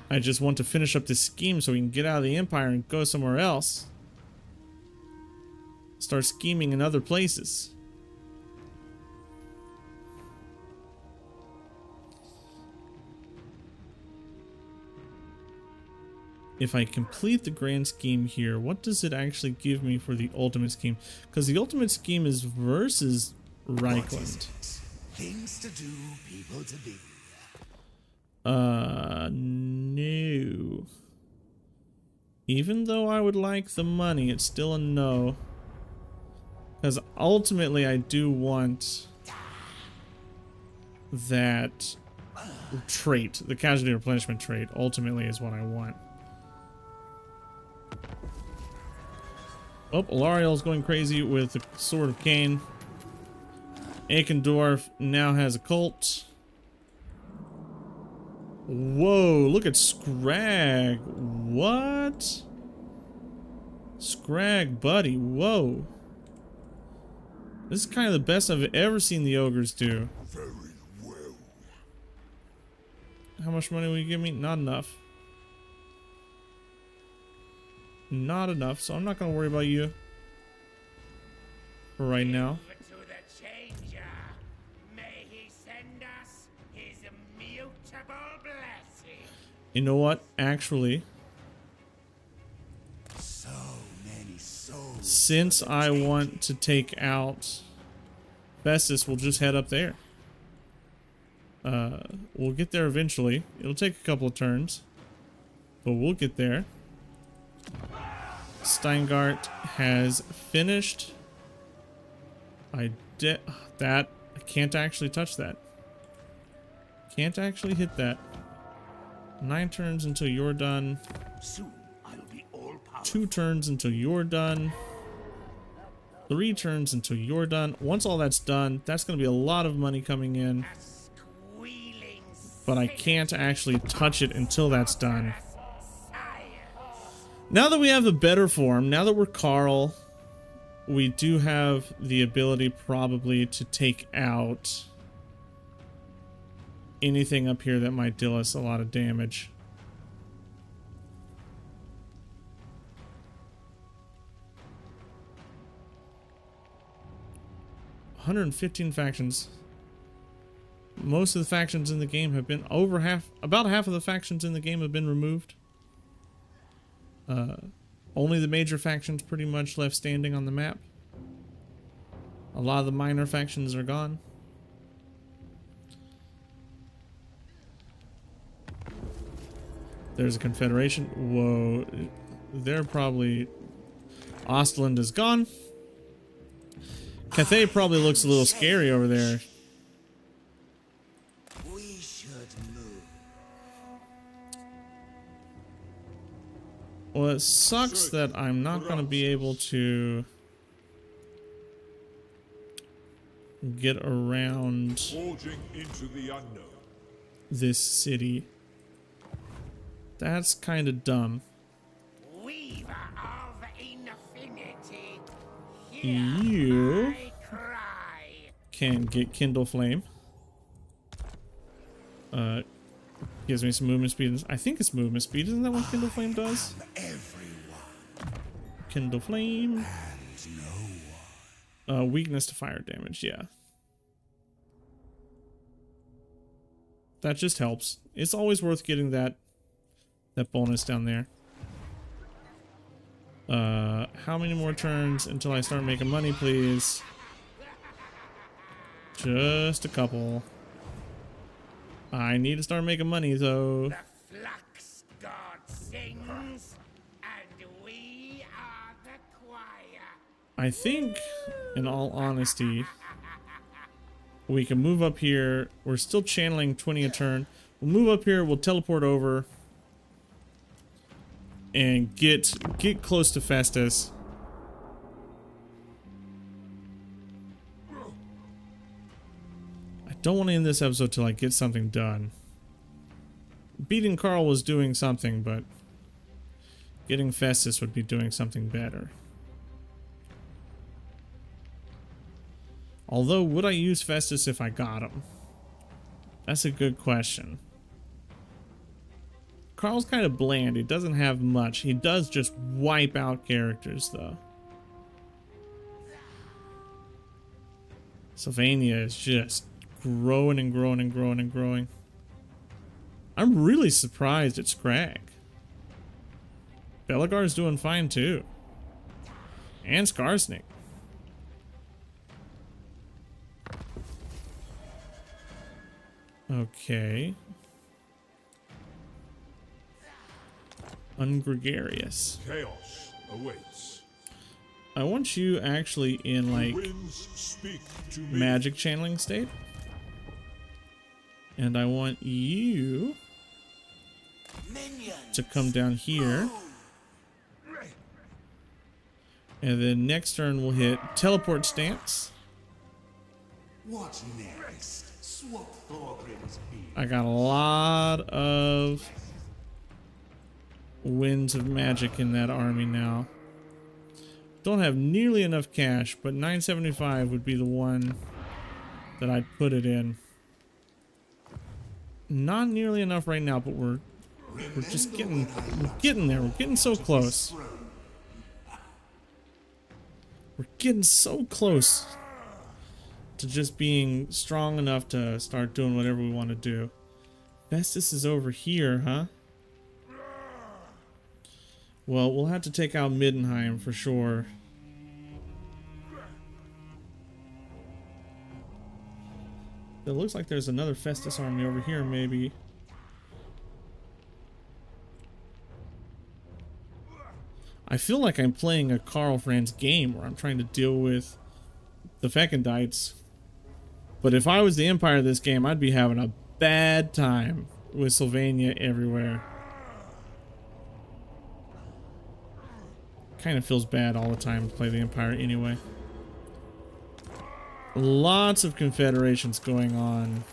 I just want to finish up this scheme so we can get out of the Empire and go somewhere else. Start scheming in other places. If I complete the grand scheme here, what does it actually give me for the ultimate scheme? Because the ultimate scheme is versus Reichland. Things to do, people to be. No. Even though I would like the money, it's still a no. Because ultimately I do want that trait. The casualty replenishment trait ultimately is what I want. Oh, Alariel's going crazy with the Sword of Cain. Eikendorf now has a cult. Whoa, look at Scrag. What? Scrag, buddy. Whoa. This is kind of the best I've ever seen the ogres do. Very well. How much money will you give me? Not enough. Not enough, so I'm not going to worry about you for right now. To the changer. May he send us his immutable blessing. You know what? Actually, So many Since I want to take out Festus, we'll just head up there. We'll get there eventually. It'll take a couple of turns, but we'll get there. Steingart has finished. I can't actually touch that. Can't actually hit that. 9 turns until you're done. Soon I'll be all powerful. 2 turns until you're done. 3 turns until you're done. Once all that's done, that's going to be a lot of money coming in. But I can't actually touch it until that's done. Now that we have the better form, now that we're Carl, we do have the ability probably to take out anything up here that might deal us a lot of damage. "115 factions. Most of the factions in the game have been about half of the factions in the game have been removed. Only the major factions pretty much left standing on the map. A lot of the minor factions are gone. There's a confederation. Whoa. They're probably... Ostland is gone. Cathay probably looks a little scary over there. We should move. Well, it sucks that I'm not going to be able to get around Forging into the unknown. this city. That's kind of dumb. Weaver of infinity. You I cry. can get Kindle Flame. Gives me some movement speed. I think it's movement speed. Isn't that what Kindle Flame does? Everyone Kindle Flame. and no one. Weakness to fire damage. Yeah. That just helps. It's always worth getting that bonus down there. How many more turns until I start making money, please? Just a couple. I need to start making money, though. The flux god sings, and we are the choir. I think, in all honesty, we can move up here. We're still channeling 20 a turn. We'll move up here, we'll teleport over, and get close to Festus. I don't want to end this episode till I get something done. Beating Carl was doing something, but getting Festus would be doing something better. Although, would I use Festus if I got him? That's a good question. Carl's kind of bland. He doesn't have much. He does just wipe out characters, though. Sylvania is just growing and growing and growing and growing. I'm really surprised at Scrag. Belagar's doing fine, too. And Skarsnik. Okay. Ungregarious. Chaos awaits. I want you actually in, like, Winds speak to me. magic channeling state. And I want you Minions. to come down here. And then next turn we'll hit teleport stance. What next? Swap Thorgrim's beam. I got a lot of winds of magic in that army now. Don't have nearly enough cash, but 975 would be the one that I'd put it in. Not nearly enough right now, but we're just getting there. We're getting so close. We're getting so close to just being strong enough to start doing whatever we want to do. Festus is over here, huh? Well, we'll have to take out Middenheim for sure. It looks like there's another Festus army over here, maybe. I feel like I'm playing a Karl Franz game where I'm trying to deal with the Fekendites. But if I was the Empire of this game, I'd be having a bad time with Sylvania everywhere. Kind of feels bad all the time to play the Empire anyway. Lots of confederations going on.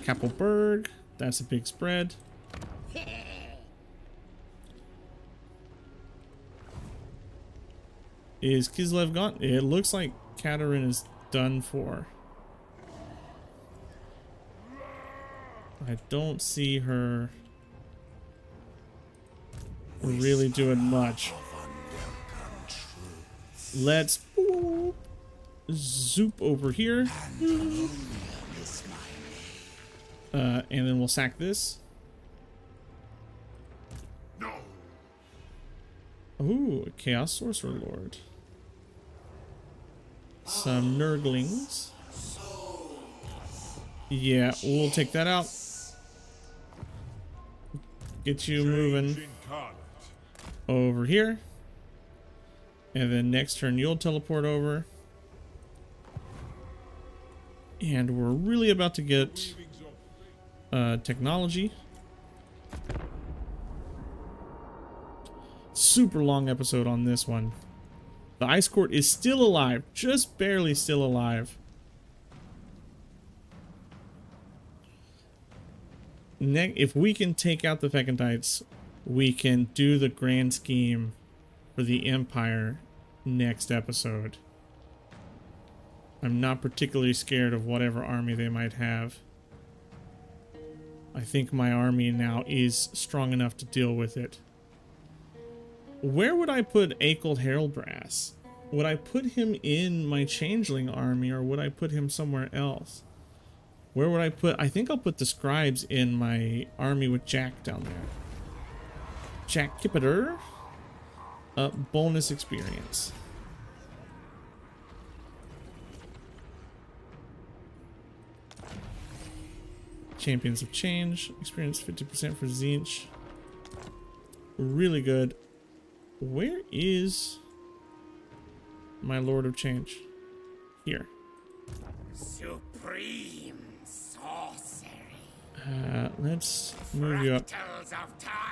Kappelberg, that's a big spread. Is Kislev gone? It looks like Katerin is done for. I don't see her really doing much. Let's zoop over here. And then we'll sack this. Ooh, a Chaos Sorcerer Lord. Some Nurglings. Yeah, we'll take that out. Get you moving over here. And then next turn you'll teleport over. And we're really about to get technology. Super long episode on this one. The Ice Court is still alive, just barely still alive. If we can take out the Fekendites, we can do the grand scheme for the Empire next episode. I'm not particularly scared of whatever army they might have. I think my army now is strong enough to deal with it. Where would I put Akel Heraldbrass? Would I put him in my Changeling army, or would I put him somewhere else? Where would I put... I think I'll put the Scribes in my army with Jack down there. Jack Kippeter. Bonus experience. Champions of Change. Experience 50% for Zinch. Really good. Where is my Lord of Change? Here. Supreme sorcery. Let's move you up.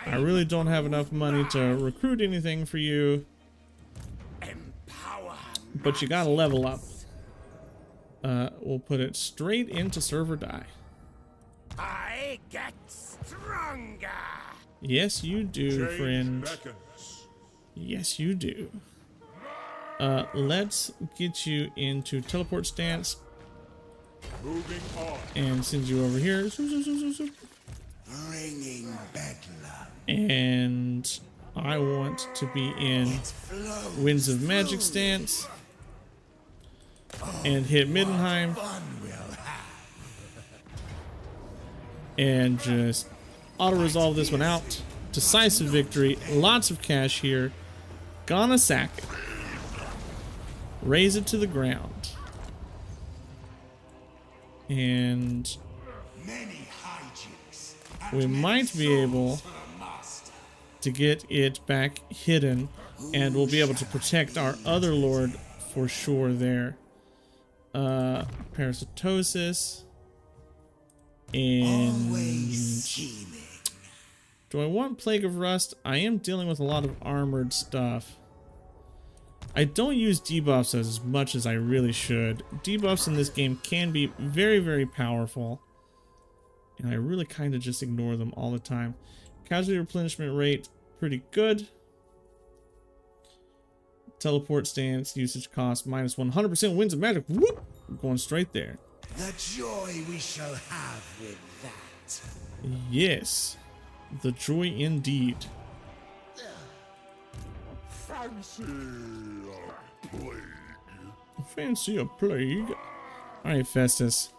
I really don't have enough money to recruit anything for you. But you gotta level up. We'll put it straight into server die. I get stronger. Yes, you do, friend. Yes, you do. Let's get you into teleport stance. Moving on. And send you over here. Bringing bedlam. And I want to be in Winds of Magic stance. And hit Middenheim. And just auto-resolve this one out. Decisive victory. Lots of cash here. Gonna sack it. Raise it to the ground. And we might be able to get it back hidden, and we'll be able to protect our other lord for sure there. Parasitosis. And do I want Plague of Rust? I am dealing with a lot of armored stuff. I don't use debuffs as much as I really should. Debuffs in this game can be very, very powerful. And I really kind of just ignore them all the time. Casualty replenishment rate, pretty good. Teleport stance, usage cost, minus 100% Winds of Magic. Whoop! Going straight there. The joy we shall have with that. Yes. The joy indeed. Fancy a plague. Alright, Festus.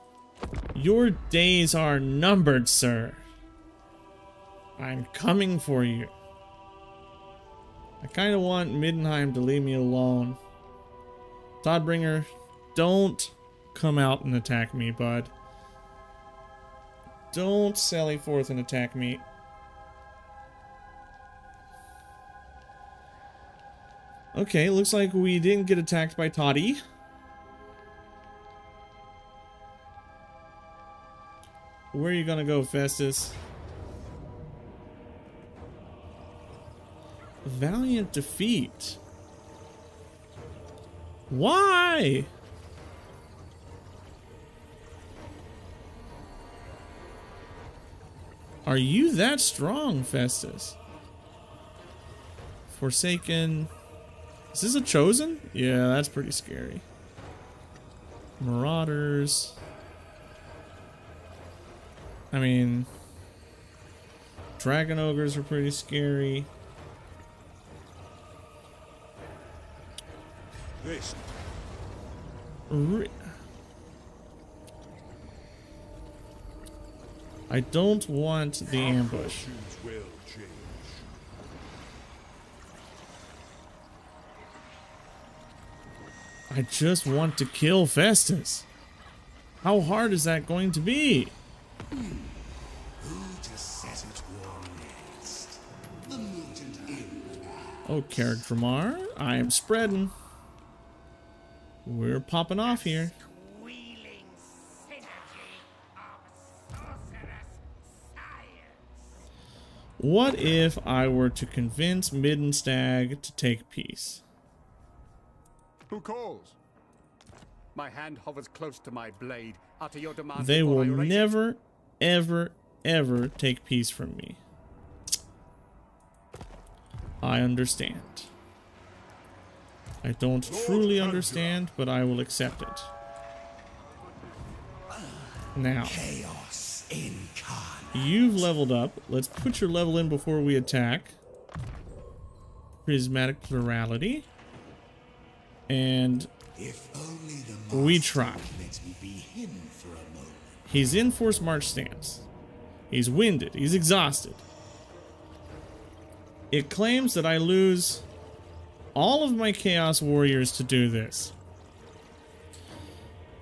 Your days are numbered, sir. I'm coming for you. I kind of want Middenheim to leave me alone. Toddbringer, don't Come out and attack me, bud. Don't sally forth and attack me. Okay, looks like we didn't get attacked by Toddy. Where are you gonna go, Festus? Valiant defeat. Why? Are you that strong, Festus? Forsaken. Is this a chosen? Yeah, that's pretty scary. Marauders. I mean, dragon ogres are pretty scary. This. I don't want the ambush. Fortunes will change. I just want to kill Festus. How hard is that going to be? Who to set at war next? The mutant imp. Oh, Carrick-Dramar, I am spreading. We're popping off here. Squealing synergy of sorcerous science. What if I were to convince Middenstag to take peace? Who calls? My hand hovers close to my blade. Utter your demand. They before will I erase it. never, ever, ever take peace from me. I understand. I don't truly understand, but I will accept it. Now, Chaos incarnate. you've leveled up. Let's put your level in before we attack. Prismatic Plurality. And If only the we master try. would let me be him for a moment. He's in Force March stance. He's winded. He's exhausted. It claims that I lose all of my Chaos Warriors to do this.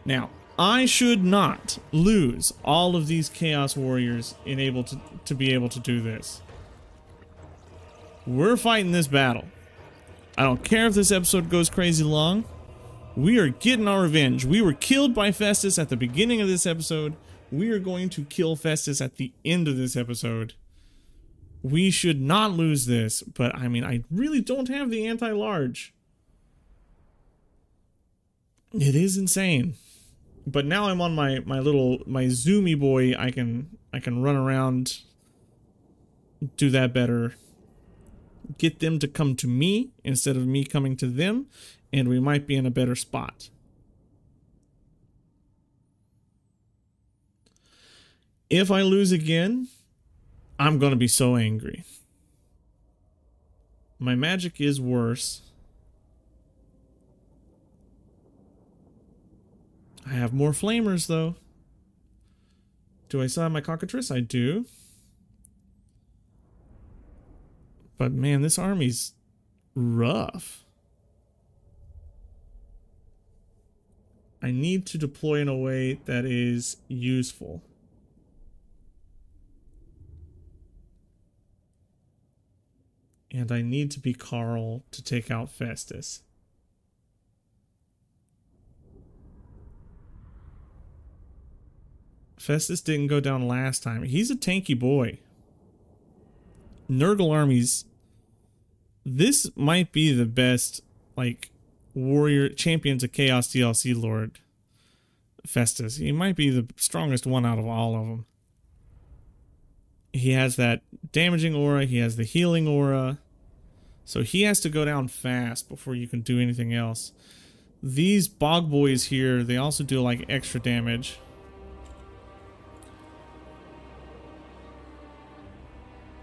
Now, I should not lose all of these Chaos Warriors to be able to do this. We're fighting this battle. I don't care if this episode goes crazy long. We are getting our revenge. We were killed by Festus at the beginning of this episode. We are going to kill Festus at the end of this episode. We should not lose this, but I mean, I really don't have the anti-large. It is insane. But now I'm on my zoomy boy. I can run around, do that better. Get them to come to me instead of me coming to them, and we might be in a better spot. If I lose again, I'm gonna be so angry. My magic is worse. I have more flamers though. Do I still have my cockatrice? I do. But man, this army's rough. I need to deploy in a way that is useful. And I need to be Carl to take out Festus. Festus didn't go down last time. He's a tanky boy. Nurgle armies. This might be the best, like, warrior champions of chaos DLC lord. Festus. He might be the strongest one out of all of them. He has that damaging aura. He has the healing aura. So he has to go down fast before you can do anything else. These bog boys here, they also do like extra damage.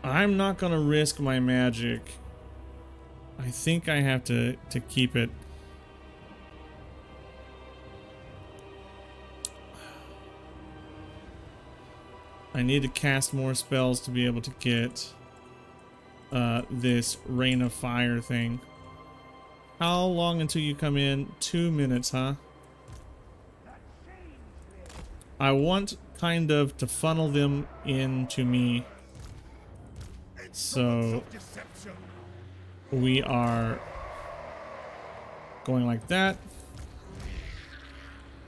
I'm not gonna risk my magic. I think I have to keep it. I need to cast more spells to be able to get this Rain of Fire thing. How long until you come in? 2 minutes, huh? I want kind of to funnel them into me. So we are going like that.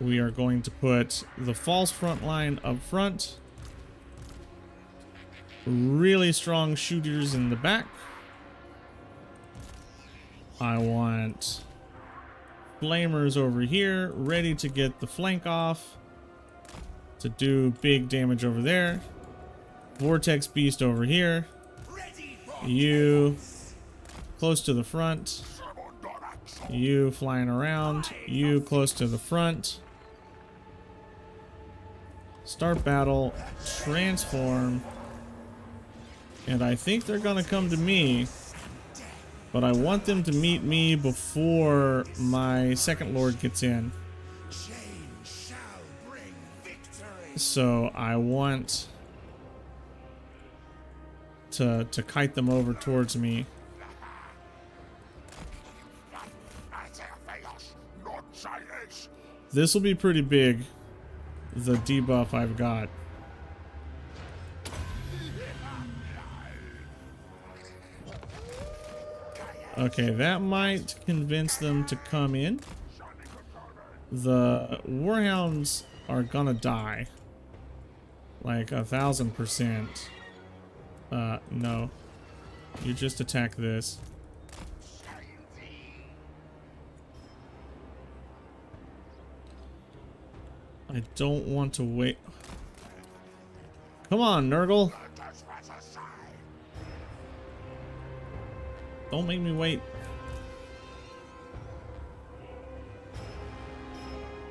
We are going to put the false front line up front. Really strong shooters in the back. I want flamers over here, ready to get the flank off, to do big damage over there. Vortex Beast over here. You close to the front. You flying around. You close to the front. Start battle. Transform. And I think they're gonna come to me. But I want them to meet me before my second lord gets in. So I want to kite them over towards me. This will be pretty big, the debuff I've got. Okay, that might convince them to come in. The warhounds are gonna die. Like 1000%. No. You just attack this. I don't want to wait. Come on, Nurgle. Don't make me wait.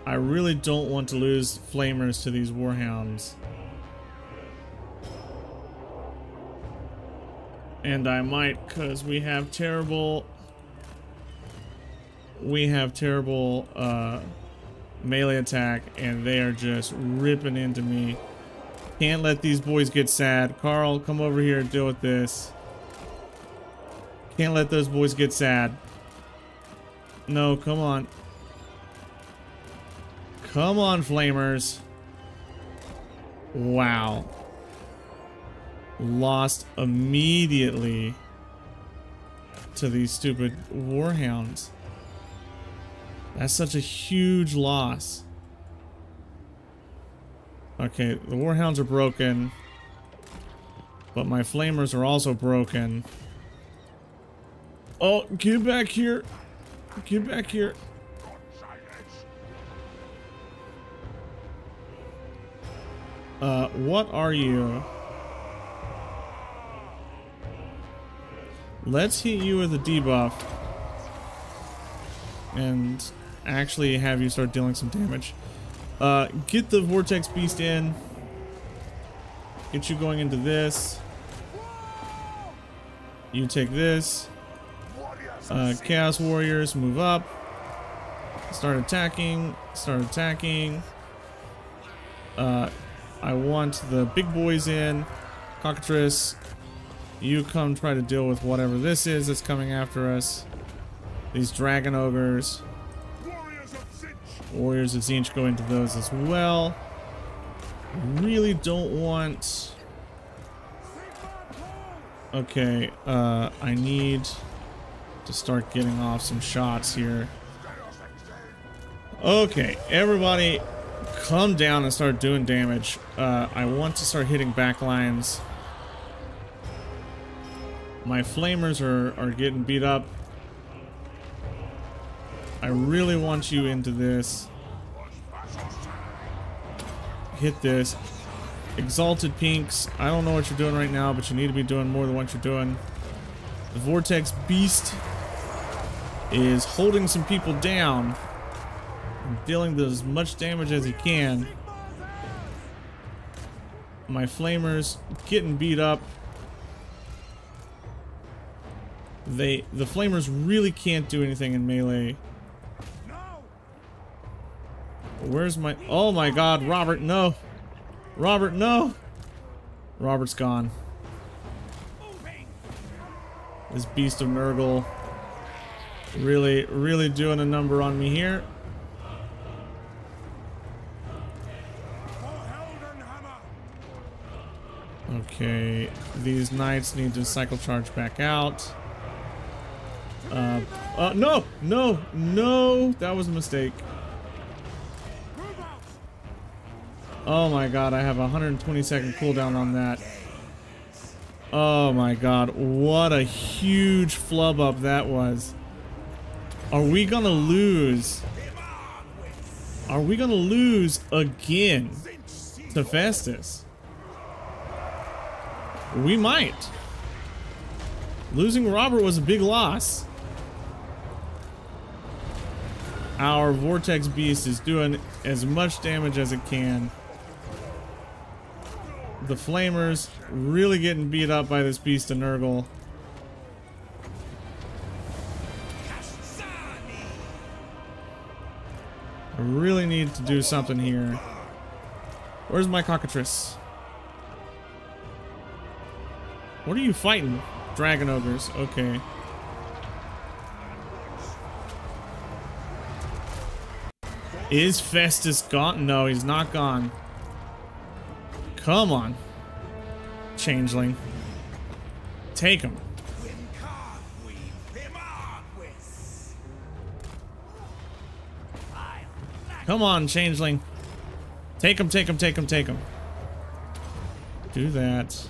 I really don't want to lose flamers to these warhounds. And I might, because we have terrible melee attack, and they are just ripping into me. Can't let these boys get sad. Carl, come over here and deal with this. Can't let those boys get sad. No, come on. Come on, flamers. Wow. Lost immediately to these stupid warhounds. That's such a huge loss. Okay, the warhounds are broken, but my flamers are also broken. Oh, get back here. Get back here. What are you? Let's hit you with a debuff and actually have you start dealing some damage. Get the Vortex Beast in. Get you going into this. You take this. Chaos Warriors, move up. Start attacking. Start attacking. I want the big boys in. Cockatrice, you come try to deal with whatever this is that's coming after us. These dragon ogres. Warriors of Tzeentch go into those as well. Really don't want... Okay, I need to start getting off some shots here. Okay, everybody calm down and start doing damage. I want to start hitting back lines. My flamers are getting beat up. I really want you into this. Hit this. Exalted Pinks. I don't know what you're doing right now, but you need to be doing more than what you're doing. The Vortex Beast is holding some people down and dealing as much damage as he can. My flamers getting beat up. The flamers really can't do anything in melee. Where's my... Oh my god, Robert, no! Robert, no! Robert's gone. This beast of Nurgle really doing a number on me here. Okay, these knights need to cycle charge back out. No! No! No! That was a mistake. Oh my god, I have a 120-second cooldown on that. Oh my god, what a huge flub up that was. Are we gonna lose? Are we gonna lose again to Festus? We might. Losing Robert was a big loss. Our Vortex Beast is doing as much damage as it can. The Flamers really getting beat up by this Beast of Nurgle. I really need to do something here. Where's my cockatrice? What are you fighting? Dragon ogres. Okay. Is Festus gone? No, he's not gone. Come on. Changeling. Take him. Come on, Changeling. Take him, take him, take him, take him. Do that.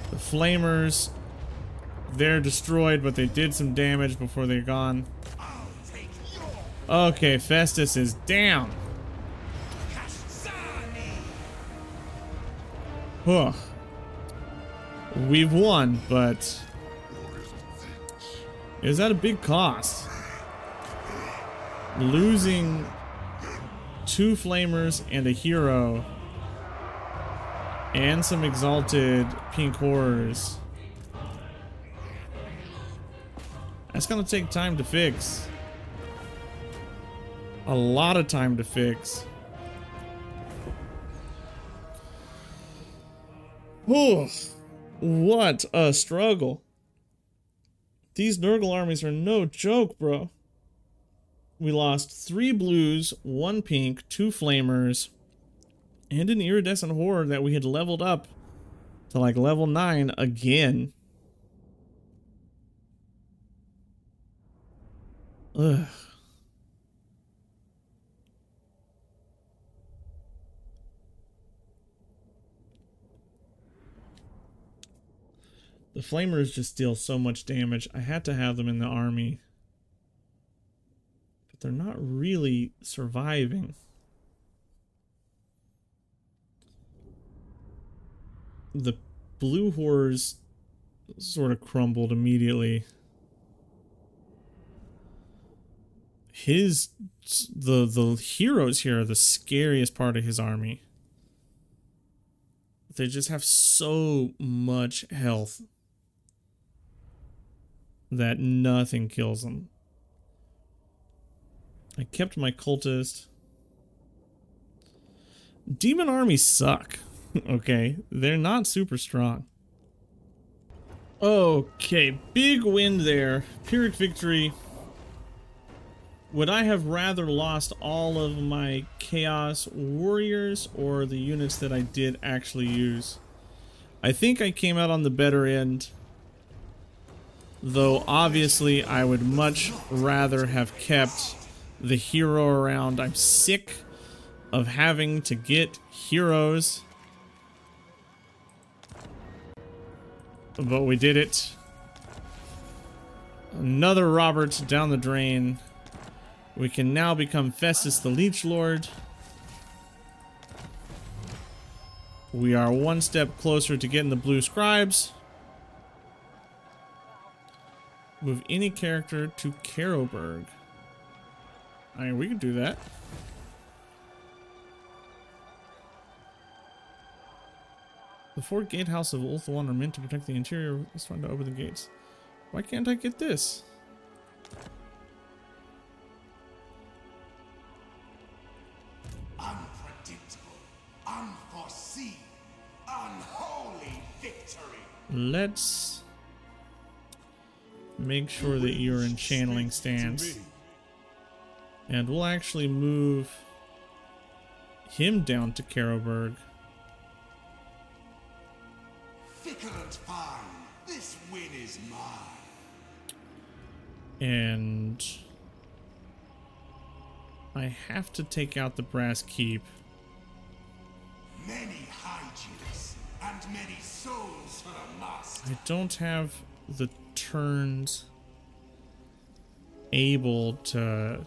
The Flamers, they're destroyed, but they did some damage before they're gone. Okay, Festus is down. Ugh. We've won, but is that a big cost? Losing 2 Flamers and a hero and some exalted pink horrors. That's gonna take time to fix. A lot of time to fix. Oh, what a struggle. These Nurgle armies are no joke, bro. We lost 3 blues, 1 pink, 2 flamers, and an iridescent horde that we had leveled up to like level 9 again. Ugh. The flamers just deal so much damage. I had to have them in the army. But they're not really surviving. The blue horrors sort of crumbled immediately. The heroes here are the scariest part of his army. They just have so much health that nothing kills them. I kept my cultist. Demon armies suck. Okay, they're not super strong. Okay, big win there. Pyrrhic victory. Would I have rather lost all of my Chaos Warriors or the units that I did actually use? I think I came out on the better end. Though obviously I would much rather have kept the hero around. I'm sick of having to get heroes. But we did it. Another Robert down the drain. We can now become Festus the Leech Lord. We are one step closer to getting the blue scribes. Move any character to Caroburg. I mean, we can do that. The 4 gatehouse of Ulthuan are meant to protect the interior. It's trying to open the gates. Why can't I get this? Unpredictable, unforeseen, unholy victory. Let's make sure that you're in channeling stance. And we'll actually move him down to Caroburg. but fine. This win is mine. And I have to take out the brass keep. Many hijinks and many souls for the master. I don't have the turns able to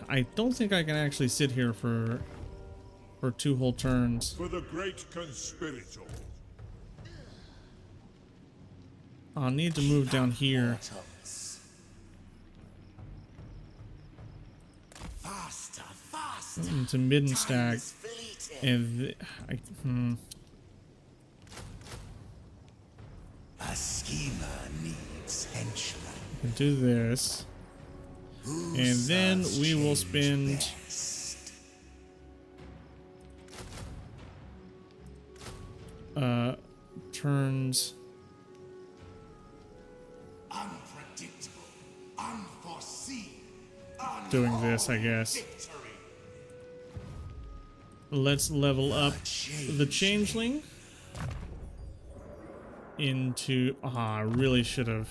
I don't think I can actually sit here for 2 whole turns. For the great conspirator. I'll need to move down here. Faster, faster. Into midden stack. And A schemer needs henchmen. I can do this. And then we will spend turns Unpredictable, unforeseen, doing this, I guess. Let's level up the Changeling into I really should have.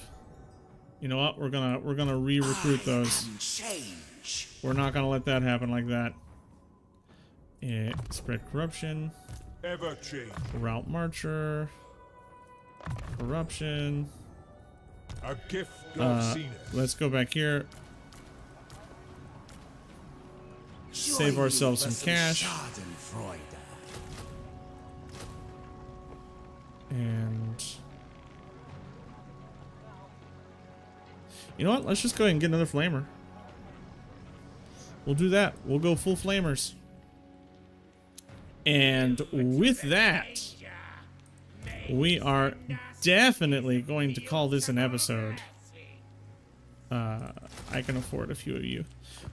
You know what? We're gonna re-recruit those. We're not gonna let that happen like that. Spread corruption. Ever change. Route marcher. Corruption. A gift of Zenith. Let's go back here. Save ourselves some cash. And you know what? Let's just go ahead and get another flamer. We'll do that. We'll go full flamers. And with that, we are definitely going to call this an episode. I can afford a few of you.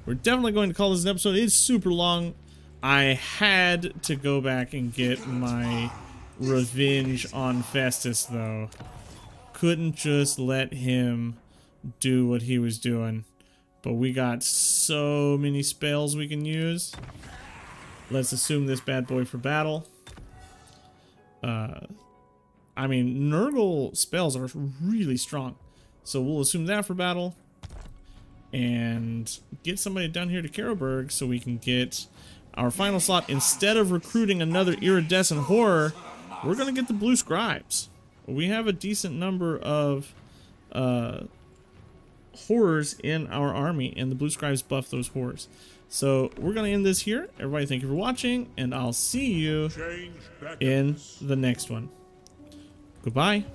We're definitely going to call this an episode. It's super long. I had to go back and get my revenge on Festus, though. Couldn't just let him do what he was doing. But we got so many spells we can use. Let's assume this bad boy for battle. I mean, Nurgle spells are really strong. So we'll assume that for battle. And get somebody down here to Karoberg so we can get our final slot. Instead of recruiting another iridescent horror, we're going to get the blue scribes. We have a decent number of horrors in our army, and the blue scribes buff those horrors. So we're going to end this here. Everybody, thank you for watching, and I'll see you in the next one. Goodbye.